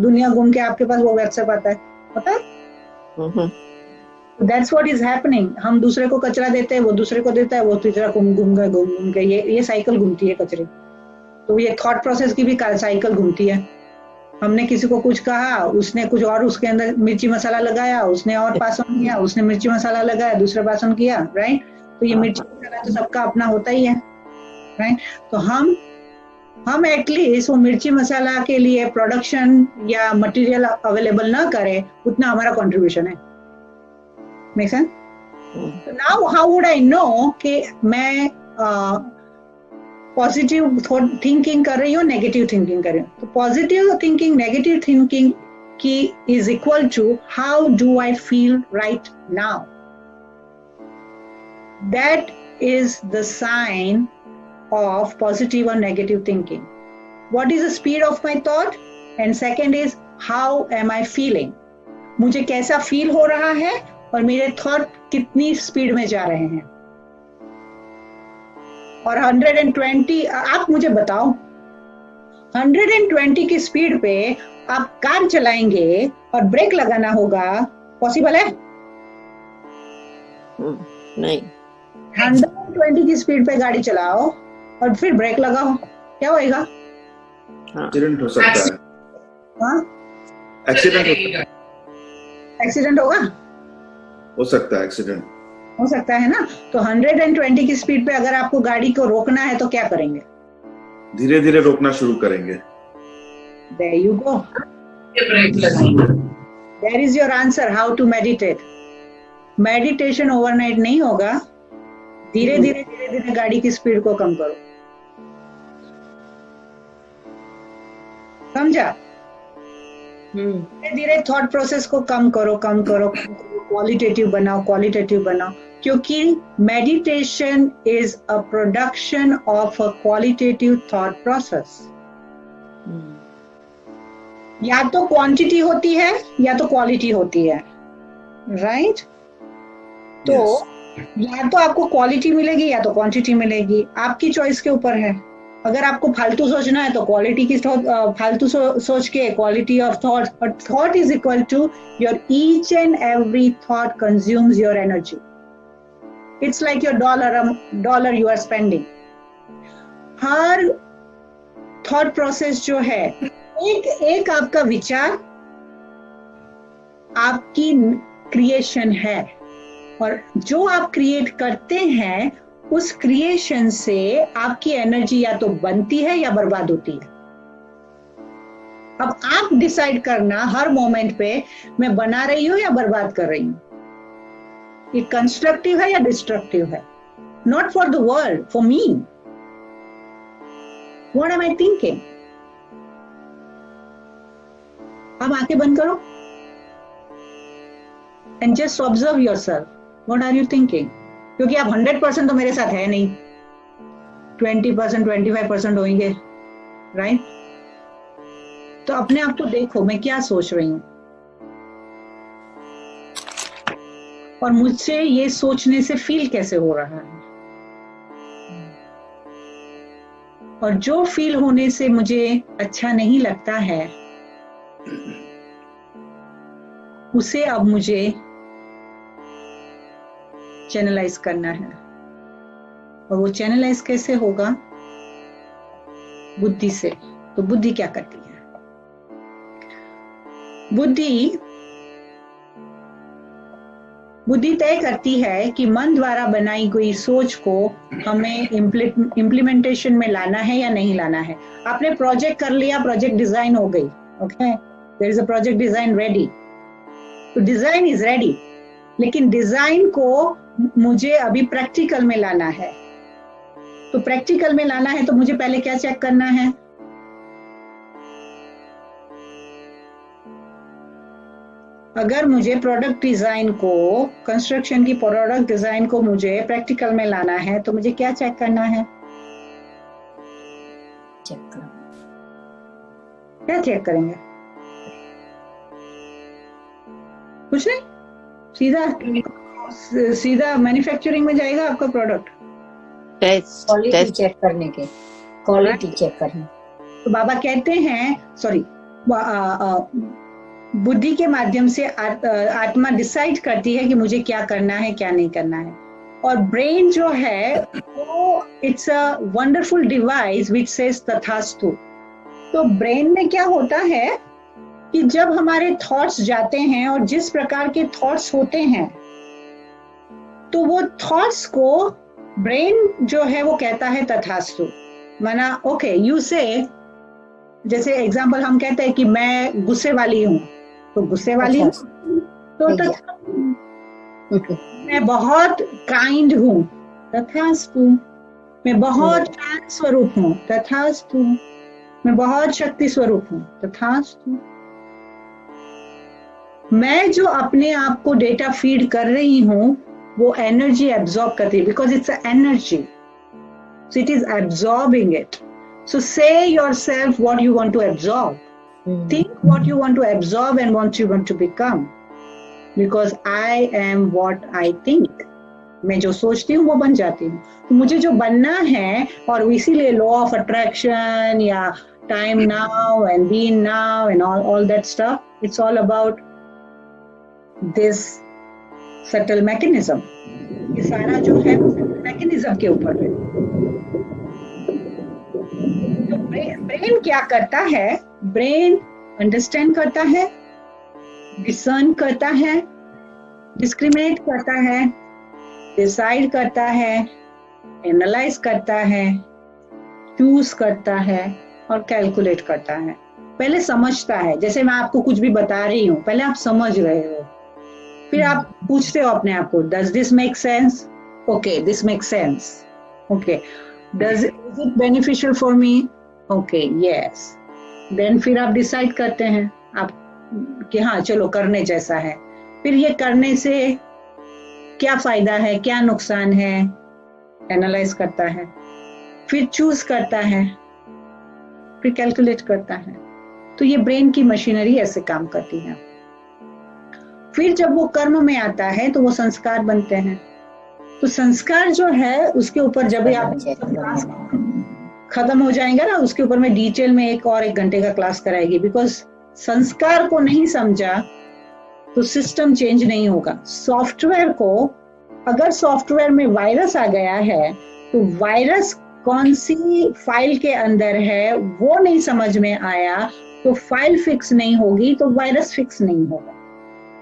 दुनिया घूम के आपके पास वो व्हाट्सएप आता है, पता है? That's what is happening. हम दूसरे को कचरा देते हैं, वो दूसरे को देता है, वो तीसरा घूम के ये साइकिल घूमती है कचरे. तो ये थॉट प्रोसेस की भी साइकिल घूमती है. हमने किसी को कुछ कहा, उसने कुछ और उसके अंदर मिर्ची मसाला लगाया, उसने और पास ऑन किया, उसने मिर्ची मसाला लगाया, दूसरा पास ऑन किया, राइट? तो ये मिर्ची मसाला तो सबका अपना होता ही है, राइट? तो हम एटलीस्ट वो मिर्ची मसाला के लिए प्रोडक्शन या मटेरियल अवेलेबल ना करें, उतना हमारा कंट्रीब्यूशन है. Make sense? Now how would I know कि मैं पॉजिटिव थिंकिंग कर रही हूँ, नेगेटिव थिंकिंग कर रही हूँ? तो पॉजिटिव थिंकिंग, नेगेटिव थिंकिंग की is equal to how do I feel right now. That is the sign of positive or negative thinking. What is the speed of my thought? And second is, how am I feeling? मुझे कैसा feel हो रहा है और मेरे thought कितनी speed में जा रहे हैं। और 120, आप मुझे बताओ 120 की स्पीड पे आप कार चलाएंगे और ब्रेक लगाना होगा, पॉसिबल है? नहीं। 120 की स्पीड पे गाड़ी चलाओ और फिर ब्रेक लगाओ, क्या होएगा? एक्सीडेंट हो सकता है। हाँ, एक्सीडेंट होगा, हो सकता है, एक्सीडेंट हो सकता है ना। तो 120 की स्पीड पे अगर आपको गाड़ी को रोकना है तो क्या करेंगे? धीरे धीरे रोकना शुरू करेंगे। There you go. There is your answer how to meditate. Meditation overnight नहीं होगा, धीरे धीरे गाड़ी की स्पीड को कम करो, समझा? धीरे धीरे थॉट प्रोसेस को कम करो, क्वालिटेटिव बनाओ, क्योंकि meditation is a production of a qualitative thought process. या तो क्वांटिटी होती है या तो क्वालिटी होती है, राइट? तो या तो आपको क्वालिटी मिलेगी या तो क्वांटिटी मिलेगी, आपकी चॉइस के ऊपर है। अगर आपको फालतू सोचना है तो क्वालिटी की फालतू सोच के क्वालिटी ऑफ थॉट, और thought is equal to your each and every thought consumes your energy. It's like your dollar you are spending. हर थॉट प्रोसेस जो है, एक आपका विचार आपकी क्रिएशन है, और जो आप क्रिएट करते हैं उस क्रिएशन से आपकी एनर्जी या तो बनती है या बर्बाद होती है। अब आप डिसाइड करना हर मोमेंट पे मैं बना रही हूं या बर्बाद कर रही हूं, ये कंस्ट्रक्टिव है या डिस्ट्रक्टिव है। Not for the world, for me. What am I thinking? अब आंखें बंद करो and just observe yourself, what are you thinking? क्योंकि आप 100% तो मेरे साथ है नहीं, 20%, 25% होंगे, राइट? तो अपने आप को देखो, मैं क्या सोच रही हूं और मुझसे ये सोचने से फील कैसे हो रहा है, और जो फील होने से मुझे अच्छा नहीं लगता है उसे अब मुझे चैनलाइज करना है। और वो चैनलाइज कैसे होगा? बुद्धि से। तो बुद्धि क्या करती है? बुद्धि तय करती है कि मन द्वारा बनाई गई सोच को हमें इम्प्लीमेंटेशन में लाना है या नहीं लाना है। आपने प्रोजेक्ट कर लिया, प्रोजेक्ट डिजाइन हो गई, okay, there is a project design ready. तो डिजाइन इज रेडी, लेकिन डिजाइन को मुझे अभी प्रैक्टिकल में लाना है। तो प्रैक्टिकल में लाना है तो मुझे पहले क्या चेक करना है? अगर मुझे प्रोडक्ट डिजाइन को, कंस्ट्रक्शन की प्रोडक्ट डिजाइन को मुझे प्रैक्टिकल में लाना है तो मुझे क्या चेक करना है? क्या चेक करेंगे? कुछ नहीं, सीधा मैन्युफैक्चरिंग में जाएगा आपका प्रोडक्ट। क्वालिटी चेक करने के, क्वालिटी चेक करने। तो बाबा कहते हैं, सॉरी, बुद्धि के माध्यम से आत्मा डिसाइड करती है कि मुझे क्या करना है, क्या नहीं करना है। और ब्रेन जो है वो it's a wonderful device which says तथास्तु। तो ब्रेन में क्या होता है कि जब हमारे थॉट्स जाते हैं और जिस प्रकार के थॉट्स होते हैं, तो वो थॉट्स को ब्रेन जो है वो कहता है तथास्तु। माना ओके, यू से, जैसे एग्जांपल हम कहते हैं कि मैं गुस्से वाली हूँ, तो गुस्से वाली हूँ, तो मैं बहुत काइंड हूँ, तथास्तु। मैं बहुत ज्ञान स्वरूप हूँ, तथास्तु। मैं बहुत शक्ति स्वरूप हूँ, तथास्तु। मैं जो अपने आप को डेटा फीड कर रही हूँ वो एनर्जी एब्जॉर्ब करती है, because it's energy, so it is absorbing it. So say yourself what you want to absorb, think what you want to absorb and what you want to become, because I am what I think. मैं जो सोचती हूँ वो बन जाती हूँ। तो मुझे जो बनना है, और इसीलिए लॉ ऑफ अट्रैक्शन या time now and be now and all that stuff, it's all about this subtle mechanism. ये सारा जो है मैकेनिज्म के ऊपर है। तो ब्रेन क्या करता है? ब्रेन अंडरस्टैंड करता है, डिसर्न करता है, डिस्क्रिमिनेट करता है, डिसाइड करता है, एनालाइज करता है, चूज करता है और कैलकुलेट करता है। पहले समझता है। जैसे मैं आपको कुछ भी बता रही हूँ, पहले आप समझ रहे हो, फिर आप पूछते हो अपने आप को, does this make sense? Okay, this make sense. Okay, does is it beneficial for me? Okay, yes. Then फिर आप डिसाइड करते हैं आप कि हाँ चलो करने जैसा है। फिर ये करने से क्या फायदा है, क्या नुकसान है, एनालाइज करता है, फिर चूज करता है, फिर कैलकुलेट करता है। तो ये ब्रेन की मशीनरी ऐसे काम करती है। फिर जब वो कर्म में आता है तो वो संस्कार बनते हैं। तो संस्कार जो है उसके ऊपर जब भी आप क्लास खत्म हो जाएगा ना, उसके ऊपर मैं डिटेल में एक घंटे का क्लास कराएगी। बिकॉज संस्कार को नहीं समझा तो सिस्टम चेंज नहीं होगा। सॉफ्टवेयर को, अगर सॉफ्टवेयर में वायरस आ गया है तो वायरस कौन सी फाइल के अंदर है वो नहीं समझ में आया तो फाइल फिक्स नहीं होगी, तो वायरस फिक्स नहीं होगा,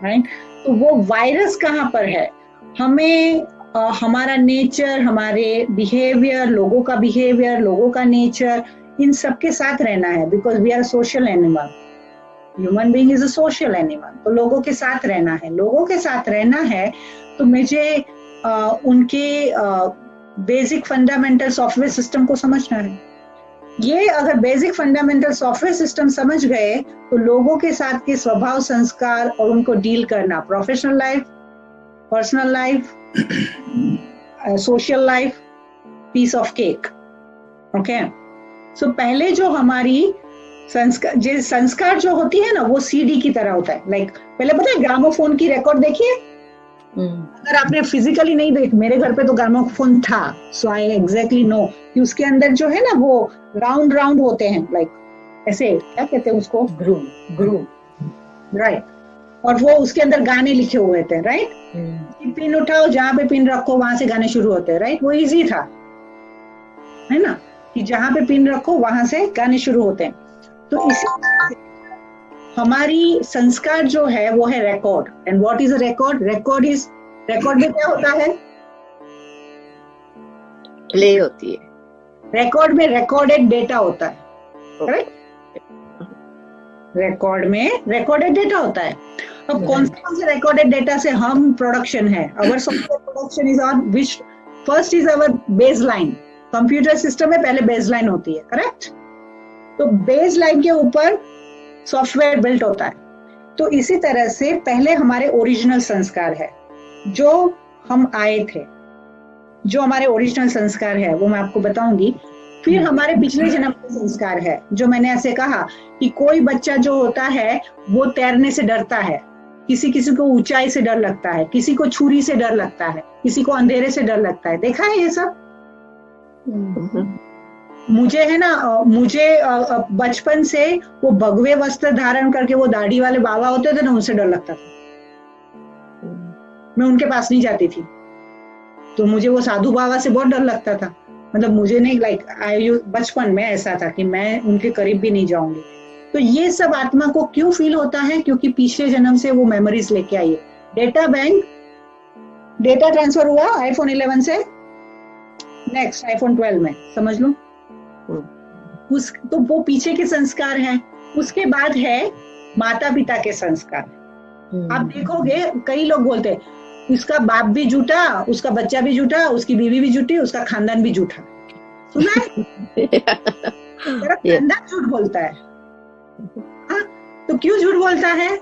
राइट? तो वो वायरस कहाँ पर है? हमें हमारा नेचर, हमारे बिहेवियर, लोगों का बिहेवियर, लोगों का नेचर, इन सब के साथ रहना है। Because we are social animal, human being is a social animal. तो लोगों के साथ रहना है। लोगों के साथ रहना है तो मुझे उनके बेसिक फंडामेंटल सॉफ्टवेयर सिस्टम को समझना है। ये अगर बेसिक फंडामेंटल सॉफ्टवेयर सिस्टम समझ गए तो लोगों के साथ के स्वभाव, संस्कार और उनको डील करना, professional life, personal life, social life, piece of cake. Okay, so पहले जो हमारी संस्कार जो होती है ना, वो सीडी की तरह होता है। लाइक पहले पता है ग्रामोफोन की रिकॉर्ड देखिए। अगर आपने फिजिकली नहीं देख, मेरे घर पे तो ग्रामोफोन था, सो आई एग्जैक्टली नो कि उसके अंदर जो है ना वो राउंड राउंड होते हैं, लाइक ऐसे, क्या कहते हैं उसको, ग्रूव, राइट। और वो उसके अंदर गाने लिखे हुए थे, राइट। पिन उठाओ, जहां पे पिन रखो वहां से गाने शुरू होते हैं, राइट। वो इजी था, है ना, कि जहां पे पिन रखो वहां से गाने शुरू होते हैं। तो इसी हमारी संस्कार जो है वो है record. And what is a record? Record में क्या होता है? प्ले होती है। रिकॉर्ड में रिकॉर्डेड डेटा होता है, करेक्ट। रिकॉर्ड में रिकॉर्डेड डेटा होता है। अब कौन से रिकॉर्डेड डेटा से हम प्रोडक्शन है? Our software production is on which first is our baseline. Computer system में पहले बेसलाइन होती है, करेक्ट। तो बेसलाइन के ऊपर सॉफ्टवेयर बिल्ट होता है। तो इसी तरह से पहले हमारे ओरिजिनल संस्कार है, जो हम आए थे, जो हमारे ओरिजिनल संस्कार है वो मैं आपको बताऊंगी। फिर हमारे पिछले जन्म के संस्कार है, जो मैंने ऐसे कहा कि कोई बच्चा जो होता है वो तैरने से डरता है, किसी किसी को ऊंचाई से डर लगता है, किसी को छुरी से डर लगता है, किसी को अंधेरे से डर लगता है। देखा है ये सब? मुझे है ना, मुझे बचपन से वो भगवे वस्त्र धारण करके वो दाढ़ी वाले बाबा होते थे ना, उनसे डर लगता था। मैं उनके पास नहीं जाती थी। तो मुझे वो साधु बाबा से बहुत डर लगता था। मतलब मुझे नहीं, बचपन में ऐसा था कि मैं उनके करीब भी नहीं जाऊंगी। तो ये सब आत्मा को क्यों फील होता है? क्योंकि पिछले जन्म से वो मेमोरीज लेके आई है। डेटा बैंक, डेटा ट्रांसफर हुआ आईफोन 11 से नेक्स्ट आईफोन 12 में, समझ लो। तो वो पीछे के संस्कार हैं। उसके बाद है माता पिता के संस्कार। आप देखोगे कई लोग बोलते हैं उसका बाप भी झूठा, उसका बच्चा भी झूठा, उसकी बीवी भी झूठी, उसका खानदान भी झूठा। सुना है? खानदान झूठ बोलता है। हाँ, तो क्यों झूठ बोलता है?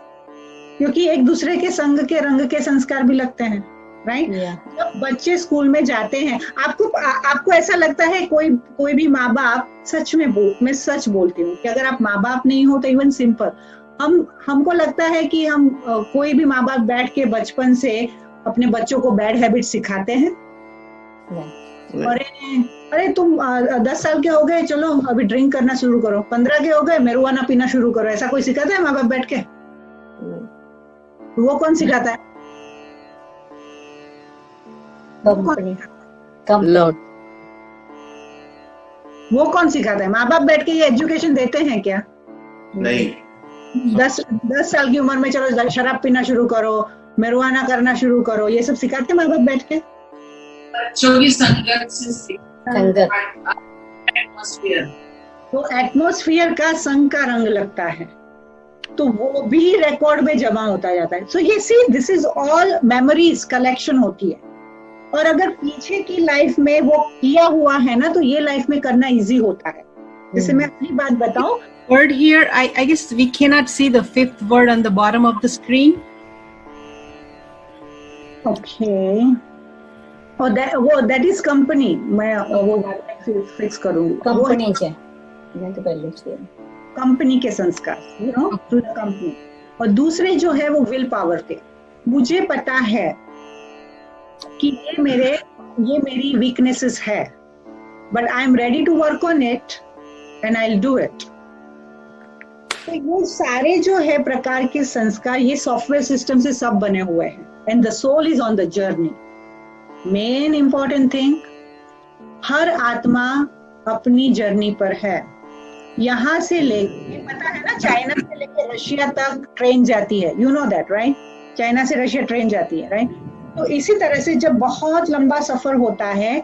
क्योंकि एक दूसरे के संग के रंग के संस्कार भी लगते हैं, राइट। जब बच्चे स्कूल में जाते हैं, आपको ऐसा लगता है कोई भी माँ बाप, सच में मैं सच बोलती हूँ कि अगर आप माँ बाप नहीं हो तो इवन सिंपल हमको लगता है कि हम कोई भी माँ बाप बैठ के बचपन से अपने बच्चों को बैड हैबिट सिखाते हैं। अरे तुम 10 साल के हो गए, चलो अभी ड्रिंक करना शुरू करो, 15 के हो गए marijuana पीना शुरू करो, ऐसा कोई सिखाता है माँ बाप बैठ के? वो कौन सिखाता है? वो कौन सिखाता है? माँ बाप बैठ के ये एजुकेशन देते हैं क्या? नहीं। 10 साल की उम्र में चलो शराब पीना शुरू करो, marijuana करना शुरू करो, ये सब सिखाते हैं माँ बाप बैठ के? बच्चों की संगत से एटमॉस्फेयर, तो एटमॉस्फेयर का संग का रंग लगता है, तो वो भी रिकॉर्ड में जमा होता जाता है। सो ये सी this is all memories collection होती है, और अगर पीछे की लाइफ में वो किया हुआ है ना, तो ये लाइफ में करना इजी होता है। जैसे मैं अपनी बात बताऊं, word here, I guess we cannot see the 5th word on the bottom of the screen. Okay. और that is company. मैं वो फिक्स करूंगी। कंपनी है, मैं तो पहले से कंपनी के संस्कार, you know, through the company। और दूसरे जो है वो विल पावर के। मुझे पता है कि ये मेरी वीकनेसेस है, but I am ready to work on it and I will do it. तो ये सारे जो है प्रकार के संस्कार, ये सॉफ्टवेयर सिस्टम से सब बने हुए हैं, and the soul is on the journey. Main important thing, हर आत्मा अपनी जर्नी पर है। यहाँ से लेके, पता है ना, चाइना से लेके रशिया तक ट्रेन जाती है, you know that right? China से रशिया ट्रेन जाती है, राइट? तो इसी तरह से जब बहुत लंबा सफर होता है,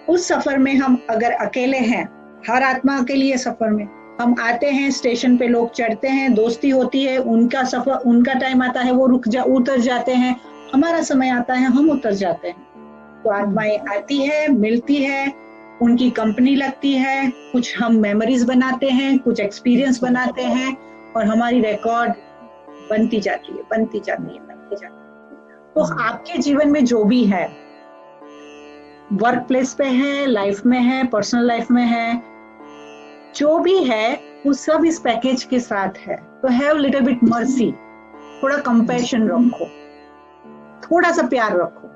उस सफर में हम अगर अकेले हैं, हर आत्मा अकेली है सफर में, हम आते हैं स्टेशन पे, लोग चढ़ते हैं, दोस्ती होती है, उनका सफर, उनका टाइम आता है, वो उतर जाते हैं, हमारा समय आता है, हम उतर जाते हैं। तो आत्माएं आती है, मिलती है, उनकी कंपनी लगती है, कुछ हम मेमोरीज बनाते हैं, कुछ एक्सपीरियंस बनाते हैं, और हमारी रिकॉर्ड बनती जाती है, बनती जाती है, बनती जाती है। तो आपके जीवन में जो भी है, वर्क प्लेस पे है, लाइफ में है, पर्सनल लाइफ में है, जो भी है वो सब इस पैकेज के साथ है। तो हैव लिटिल बिट मर्सी, थोड़ा कंपैशन रखो, थोड़ा सा प्यार रखो।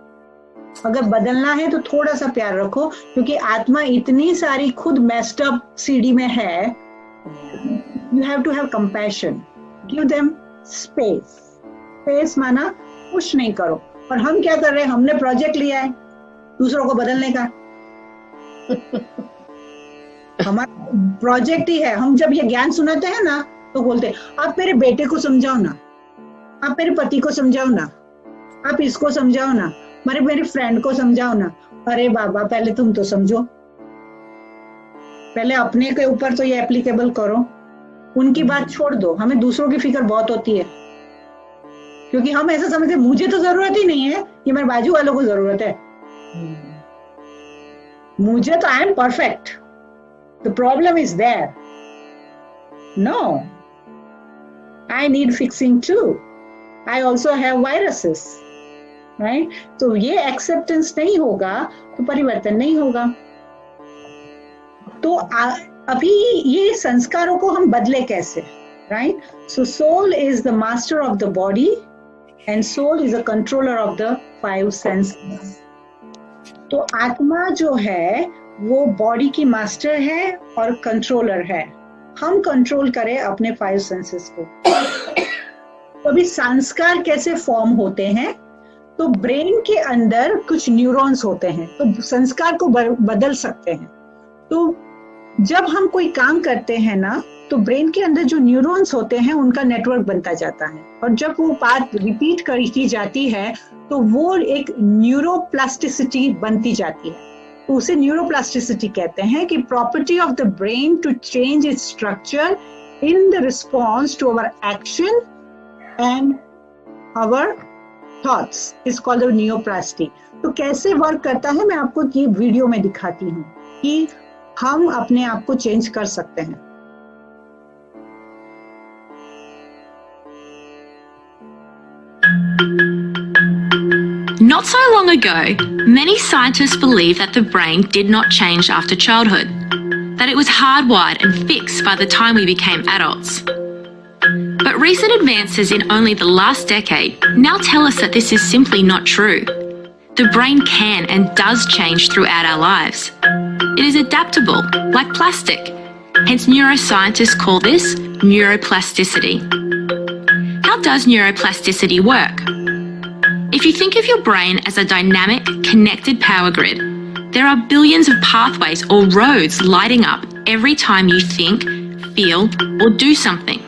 अगर बदलना है तो थोड़ा सा प्यार रखो, क्योंकि आत्मा इतनी सारी खुद मेस्ड अप सीढ़ी में है। You have to have compassion, give them space. Space माना कुछ नहीं करो। और हम क्या कर रहे हैं? हमने प्रोजेक्ट लिया है दूसरों को बदलने का। हमारा प्रोजेक्ट ही है। हम जब ये ज्ञान सुनाते हैं ना, तो बोलते हैं आप मेरे बेटे को समझाओ ना, आप मेरे पति को समझाओ ना, आप इसको समझाओ ना, मेरी फ्रेंड को समझाओ ना। अरे बाबा, पहले तुम तो समझो, पहले अपने के ऊपर तो ये एप्लीकेबल करो, उनकी बात छोड़ दो। हमें दूसरों की फिक्र बहुत होती है, क्योंकि हम ऐसा समझते हैं मुझे तो जरूरत ही नहीं है, ये मेरे बाजू वालों को जरूरत है, मुझे तो I am perfect, the problem is there. No, I need fixing too, I also have viruses, right? तो ये एक्सेप्टेंस नहीं होगा तो परिवर्तन नहीं होगा। तो अभी ये संस्कारों को हम बदले कैसे, right? So soul is the master of the body and soul is a controller of the 5 senses. तो आत्मा जो है वो बॉडी की मास्टर है और कंट्रोलर है। हम कंट्रोल करें अपने 5 सेंसेस को। तो अभी संस्कार कैसे फॉर्म होते हैं? तो ब्रेन के अंदर कुछ न्यूरॉन्स होते हैं, तो संस्कार को बदल सकते हैं। तो जब हम कोई काम करते हैं ना, तो ब्रेन के अंदर जो न्यूरॉन्स होते हैं उनका नेटवर्क बनता जाता है, और जब वो बात रिपीट की जाती है तो वो एक न्यूरोप्लास्टिसिटी बनती जाती है। तो उसे न्यूरोप्लास्टिसिटी कहते हैं, कि property of the brain to change its structure in the response to our action and our thoughts is called neuroplasty. तो कैसे वर्क करता है मैं आपको ये वीडियो में दिखाती हूँ कि हम अपने आप को चेंज कर सकते हैं। Not so long ago, many scientists believed that the brain did not change after childhood, that it was hardwired and fixed by the time we became adults. But But recent advances in only the last decade now tell us that this is simply not true. The brain can and does change throughout our lives. It is adaptable, like plastic. Hence, neuroscientists call this neuroplasticity. How does neuroplasticity work? If you think of your brain as a dynamic, connected power grid, there are billions of pathways or roads lighting up every time you think, feel, or do something.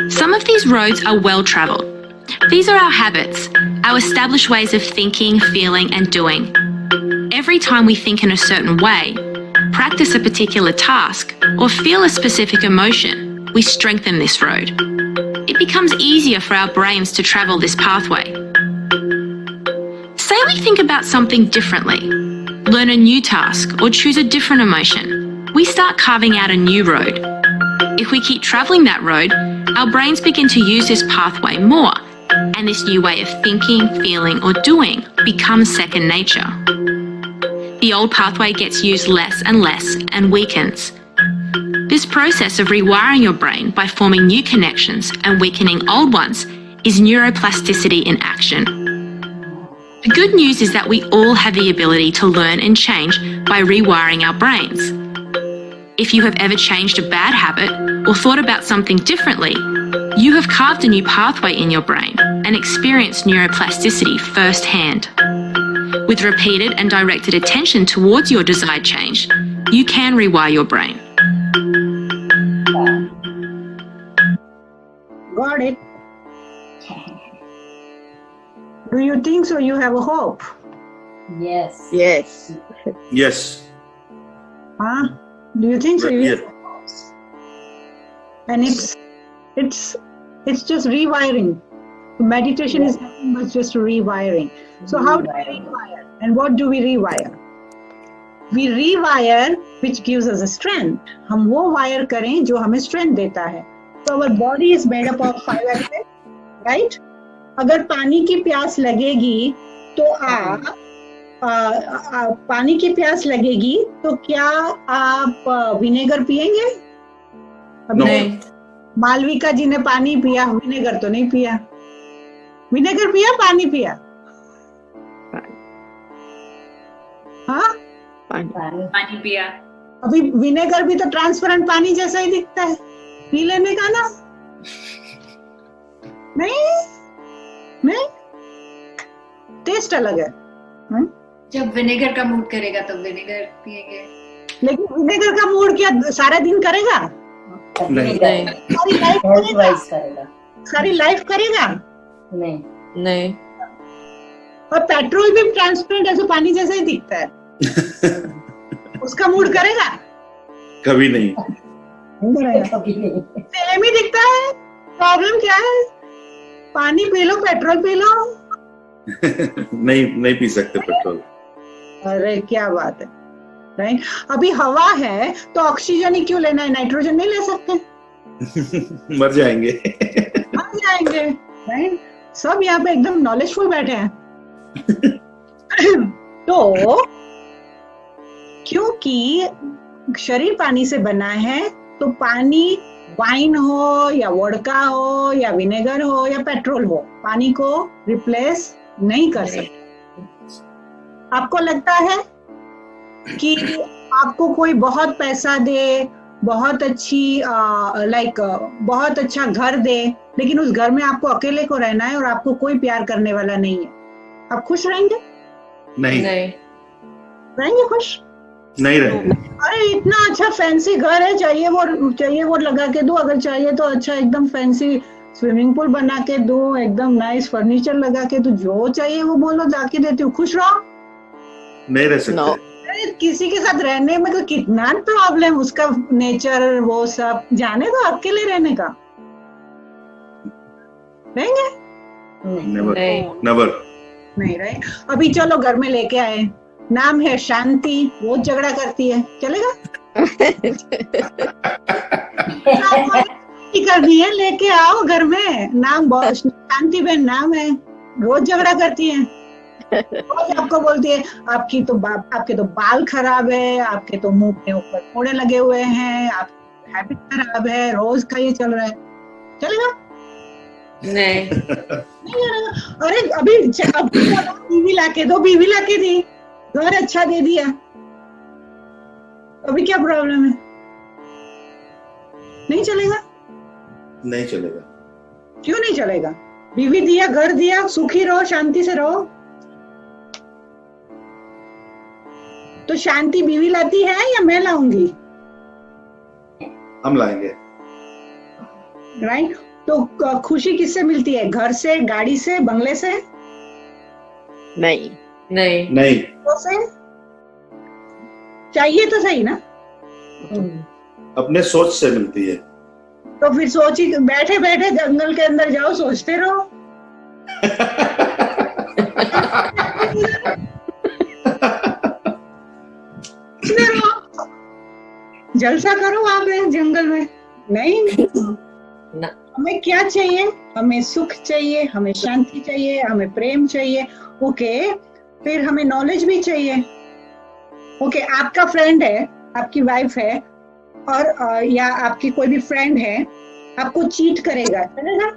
Some of these roads are well travelled. These are our habits, our established ways of thinking, feeling, and doing. Every time we think in a certain way, practice a particular task, or feel a specific emotion, we strengthen this road. It becomes easier for our brains to travel this pathway. Say we think about something differently, learn a new task, or choose a different emotion. We start carving out a new road. If we keep travelling that road, our brains begin to use this pathway more, and this new way of thinking, feeling, or doing becomes second nature. The old pathway gets used less and weakens. This process of rewiring your brain by forming new connections and weakening old ones is neuroplasticity in action. The good news is that we all have the ability to learn and change by rewiring our brains. If you have ever changed a bad habit or thought about something differently, you have carved a new pathway in your brain and experienced neuroplasticity firsthand. With repeated and directed attention towards your desired change, you can rewire your brain. Got it. Do you think so? You have a hope? Yes. Yes. Yes. Huh? Do you think so? Yes. And it's just rewiring. Meditation is nothing but just rewiring. So how do we rewire? And what do we rewire? We rewire which gives us a strength. हम वो wire करें जो हमें strength देता है. So our body is made up of 5 elements, right? अगर पानी की प्यास लगेगी तो आप पानी की प्यास लगेगी तो क्या आप विनेगर पिएंगे? नहीं. मालविका जी ने पानी पिया, विनेगर तो नहीं पिया. विनेगर पिया, पानी पिया? हाँ, पानी पिया. अभी विनेगर भी तो ट्रांसपेरेंट पानी जैसा ही दिखता है, पी लेने का ना? नहीं, टेस्ट अलग है. जब विनेगर का मूड करेगा तब विनेगर पिएंगे. लेकिन विनेगर का मूड क्या सारा दिन करेगा? नहीं. सारी लाइफ करेगा? नहीं. और पेट्रोल भी ट्रांसपेरेंट ऐसे पानी जैसा ही दिखता है. उसका मूड करेगा? कभी नहीं. सेम ही दिखता है. प्रॉब्लम क्या है? पानी P low, petrol P low. नहीं पी सकते पेट्रोल. अरे क्या बात है, राइट? अभी हवा है तो ऑक्सीजन ही क्यों लेना है? नाइट्रोजन नहीं ले सकते? मर जाएंगे. राइट? सब यहाँ पे एकदम नॉलेजफुल बैठे हैं. तो क्योंकि शरीर पानी से बना है तो पानी वाइन हो या वोडका हो या विनेगर हो या पेट्रोल हो, पानी को रिप्लेस नहीं कर सकते. आपको लगता है कि आपको कोई बहुत पैसा दे, बहुत अच्छी बहुत अच्छा घर दे, लेकिन उस घर में आपको अकेले को रहना है और आपको कोई प्यार करने वाला नहीं है, आप खुश रहेंगे? नहीं. रहेंगे खुश? नहीं रहेंगे. अरे इतना अच्छा फैंसी घर है, चाहिए वो लगा के दो, अगर चाहिए तो अच्छा एकदम फैंसी स्विमिंग पूल बना के दो, एकदम नाइस फर्नीचर लगा के दो, जो चाहिए वो बोलो, जाके देती हूँ. खुश रहो? नहीं रह सकते. किसी के साथ रहने में तो कितना प्रॉब्लम, उसका नेचर वो सब जाने दो, अकेले रहने का. रहेंगे? नेवर. नहीं रहे. अभी चलो घर में लेके आए, नाम है शांति, वो झगड़ा करती है, चलेगा? करनी है, लेके आओ घर में, नाम शांति बहन नाम है, रोज झगड़ा करती है. रोज आपको बोलती है आपके तो बाल खराब है, आपके तो मुंह के ऊपर फोड़े लगे हुए हैं, आपकी हैबिट खराब है, रोज का ये चल रहा है. चलेगा? नहीं नहीं चलेगा। अरे अभी बीवी लाके दो, बीवी लाके दी, घर अच्छा दे दिया, अभी क्या प्रॉब्लम है? नहीं चलेगा? नहीं चलेगा। क्यों नहीं चलेगा? बीवी दिया, घर दिया, सुखी रहो, शांति से रहो। तो शांति बीवी लाती है या मैं लाऊंगी? हम लाएंगे। राइट? तो खुशी किससे मिलती है? घर से, गाड़ी से, बंगले से? नहीं नहीं नहीं। तो से चाहिए तो सही ना? अपने सोच से मिलती है। तो फिर सोची, बैठे बैठे जंगल के अंदर जाओ, सोचते रहो। जलसा करो वहां पे जंगल में। नहीं ना। हमें क्या चाहिए? हमें सुख चाहिए, हमें शांति चाहिए, हमें प्रेम चाहिए। ओके, फिर हमें नॉलेज भी चाहिए। ओके, आपका फ्रेंड है, आपकी वाइफ है, और या आपकी कोई भी फ्रेंड है, आपको चीट करेगा, चलेगा?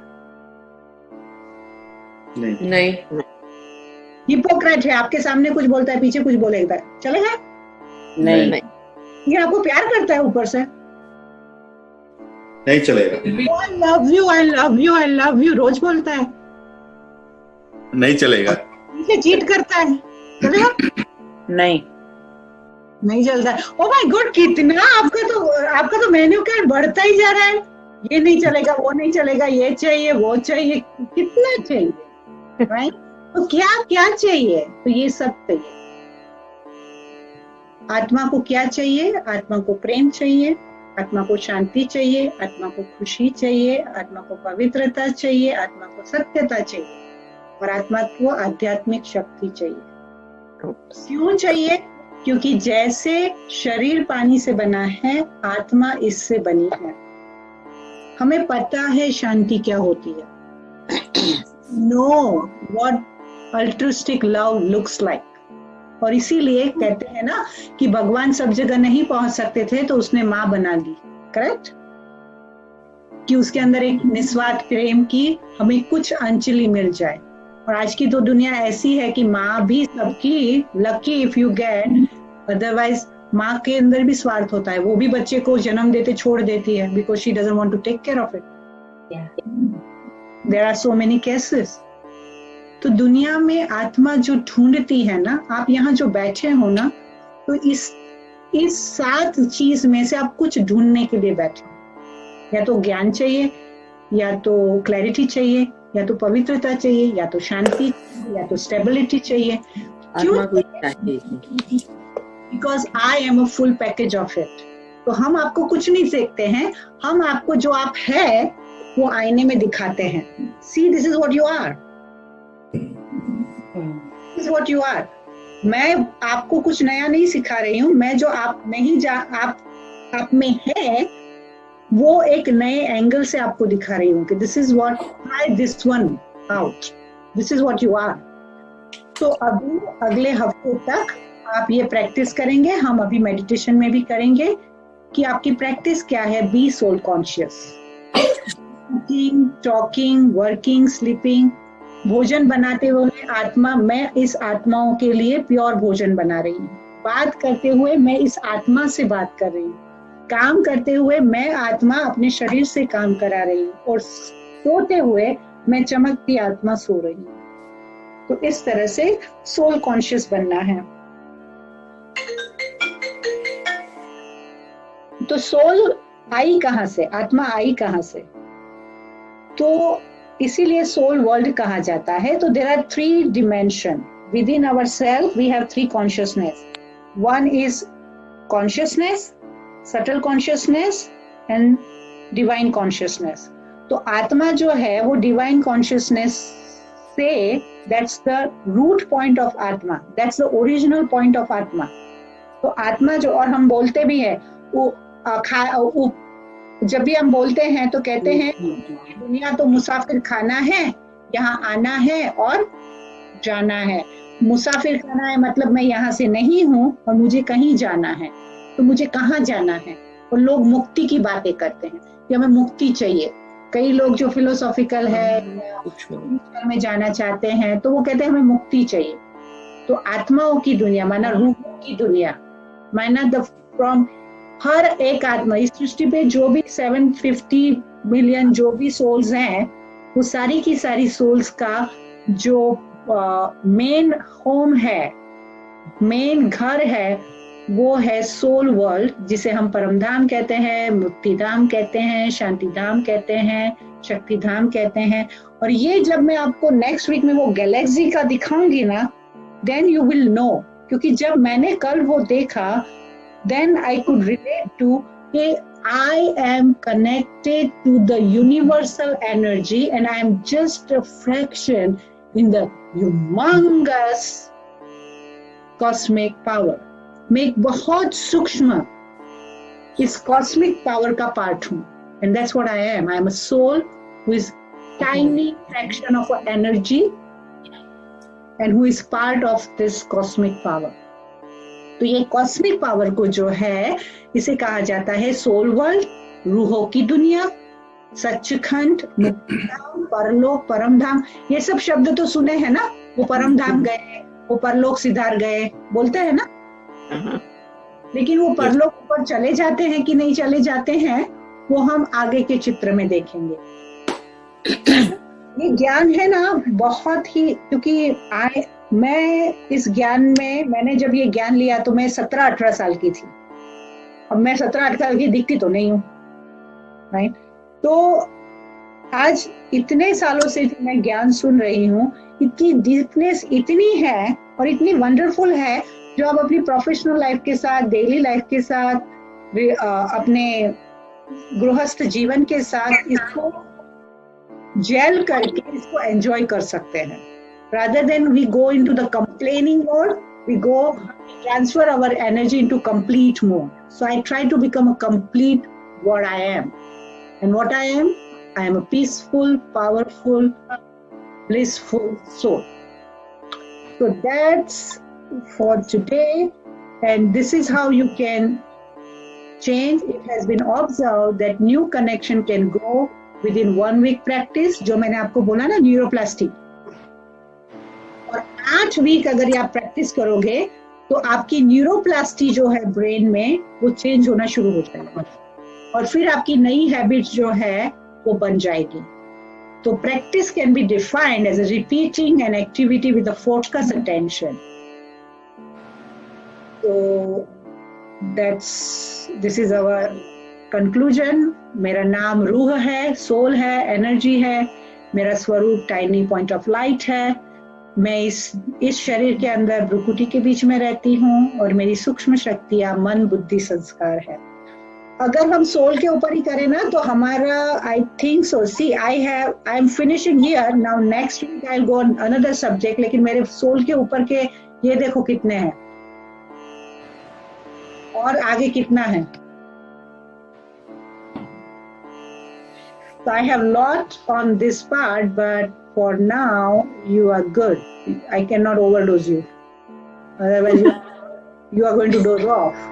नहीं। नहीं हिपोक्रेट है, आपके सामने कुछ बोलता है, पीछे कुछ बोलेगा, चलेगा? नहीं ये आपको प्यार करता है ऊपर से, नहीं चलेगा। I love you, I love you, I love you रोज बोलता है, नहीं चलेगा। पीछे चीट करता है, चलेगा? नहीं नहीं चलता है। ओ माय गॉड, कितना आपका तो मेन्यू कार्ड बढ़ता ही जा रहा है। ये नहीं चलेगा, वो नहीं चलेगा, ये चाहिए, वो चाहिए, कितना चाहिए, राइट? तो क्या क्या चाहिए? तो ये सब चाहिए। आत्मा को क्या चाहिए? आत्मा को प्रेम चाहिए, आत्मा को शांति चाहिए, आत्मा को खुशी चाहिए, आत्मा को पवित्रता चाहिए, आत्मा को सत्यता चाहिए, और आत्मा को आध्यात्मिक शक्ति चाहिए। क्यों चाहिए? क्योंकि जैसे शरीर पानी से बना है, आत्मा इससे बनी है। हमें पता है शांति क्या होती है। Know what altruistic love looks like. और इसीलिए कहते हैं ना कि भगवान सब जगह नहीं पहुंच सकते थे, तो उसने माँ बना दी, करेक्ट? कि उसके अंदर एक निस्वार्थ प्रेम की हमें कुछ अंजलि मिल जाए। और आज की तो दुनिया ऐसी है कि माँ भी सबकी, lucky if you get, otherwise माँ के अंदर भी स्वार्थ होता है। वो भी बच्चे को जन्म देते छोड़ देती है, because she doesn't want to take care of it. There are so many cases. तो दुनिया में आत्मा जो ढूंढती है ना, आप यहाँ जो बैठे हो ना, तो इस 7 चीज में से आप कुछ ढूंढने के लिए बैठे हो। या तो ज्ञान चाहिए, या तो क्लैरिटी चाहिए, या तो पवित्रता चाहिए, या तो शांति, या तो स्टेबिलिटी चाहिए। क्यों? Because I am a full package of it. तो हम आपको कुछ नहीं देखते हैं, हम आपको जो आप है वो आईने में दिखाते हैं। See, this is what you are, this is what you are. मैं आपको कुछ नया नहीं सिखा रही हूँ। मैं जो आप नहीं आप में है, वो एक नए एंगल से आपको दिखा रही हूँ कि this is what, try this one out, this is what you are. तो अभी अगले हफ्ते तक आप ये प्रैक्टिस करेंगे, हम अभी मेडिटेशन में भी करेंगे कि आपकी प्रैक्टिस क्या है। Be soul conscious. Cooking, talking, working, sleeping, भोजन बनाते हुए आत्मा, मैं इस आत्माओं के लिए प्योर भोजन बना रही हूँ। बात करते हुए मैं इस आत्मा से बात कर रही हूँ। काम करते हुए मैं आत्मा अपने शरीर से काम करा रही हूँ, और सोते हुए मैं चमकती आत्मा सो रही हूँ। तो इस तरह से सोल कॉन्शियस बनना है। तो सोल आई कहां से, आत्मा आई कहां से? तो इसीलिए सोल वर्ल्ड कहा जाता है। तो there are 3 dimension within our self. We have 3 consciousness. One is consciousness, subtle consciousness and divine consciousness. तो आत्मा जो है वो डिवाइन कॉन्शियसनेस से, that's the root point of आत्मा, that's the original point of आत्मा। तो आत्मा जो, और हम बोलते भी है वो जब भी हम बोलते हैं तो कहते हैं दुनिया तो मुसाफिर खाना है, यहाँ आना है और जाना है। मुसाफिर खाना है मतलब मैं यहाँ से नहीं हूँ और मुझे कहीं जाना है। तो मुझे कहाँ जाना है? और लोग मुक्ति की बातें करते हैं कि हमें मुक्ति चाहिए, कई लोग जो फिलोसॉफिकल है में जाना चाहते हैं तो वो कहते हैं हमें मुक्ति चाहिए। तो आत्माओं की दुनिया माना रूहों की दुनिया माना द फ्रॉम हर एक आत्मा इस सृष्टि पे जो भी 750 मिलियन जो भी सोल्स हैं वो सारी की सारी सोल्स का जो मेन होम है, मेन घर है, वो है सोल वर्ल्ड, जिसे हम परमधाम कहते हैं, मुक्तिधाम कहते हैं, शांतिधाम कहते हैं, शक्तिधाम कहते हैं। और ये जब मैं आपको नेक्स्ट वीक में वो गैलेक्सी का दिखाऊंगी ना, देन यू विल नो, क्योंकि जब मैंने कल वो देखा then I could relate to कि I am connected to the universal energy and I am just a fraction in the humongous cosmic power. मैं एक बहुत सूक्ष्म इस cosmic power का पार्ट हूँ, and that's what I am. I am a soul who is tiny fraction of an energy and who is part of this cosmic power. तो ये cosmic power को जो है इसे कहा जाता है सोल वर्ल्ड, रूहों की दुनिया, सच्चिखंड, मुक्तिधाम, परलोक, परमधाम। ये सब शब्द तो सुने हैं ना, वो परमधाम गए, वो परलोक सिधार गए, बोलते हैं ना। लेकिन वो परलोक ऊपर चले जाते हैं कि नहीं चले जाते हैं वो हम आगे के चित्र में देखेंगे। ये ज्ञान है ना बहुत ही, क्योंकि मैं इस ज्ञान में, मैंने जब ये ज्ञान लिया तो मैं 17-18 साल की थी। अब मैं 17-18 साल की दिखती तो नहीं हूँ, राइट? तो आज इतने सालों से मैं ज्ञान सुन रही हूँ, इतनी डीपनेस इतनी है और इतनी वंडरफुल है, जो आप अपनी प्रोफेशनल लाइफ के साथ, डेली लाइफ के साथ, अपने गृहस्थ जीवन के साथ इसको जेल करके इसको एंजॉय कर सकते हैं। Rather than we go into the complaining mode, we transfer our energy into complete mode. So I try to become a complete what I am. And what I am a peaceful, powerful, blissful soul. So that's for today. And this is how you can change. It has been observed that new connection can grow within 1 week practice. जो मैंने आपको बोला ना, neuroplastic. और 8 week अगर आप practice करोगे तो आपकी न्यूरोप्लास्टी जो है ब्रेन में वो चेंज होना शुरू हो जाएगा और फिर आपकी नई हैबिट जो है वो बन जाएगी। तो practice can be defined as a repeating an activity with a focus attention. तो दिस इज आवर कंक्लूजन। मेरा नाम रूह है, सोल है, एनर्जी है। मेरा स्वरूप टाइनी पॉइंट ऑफ लाइट है। मैं इस शरीर के अंदर भ्रुकुटी के बीच में रहती हूँ और मेरी सूक्ष्म शक्तियां मन, बुद्धि, संस्कार है। अगर हम सोल के ऊपर ही करें ना तो हमारा I think so, see I am finishing here now, next week I will go on another subject. लेकिन मेरे सोल के ऊपर के ये देखो कितने हैं और आगे कितना है। So I have lot on this part, but for now you are good. I cannot overdose you. Otherwise you are going to doze off.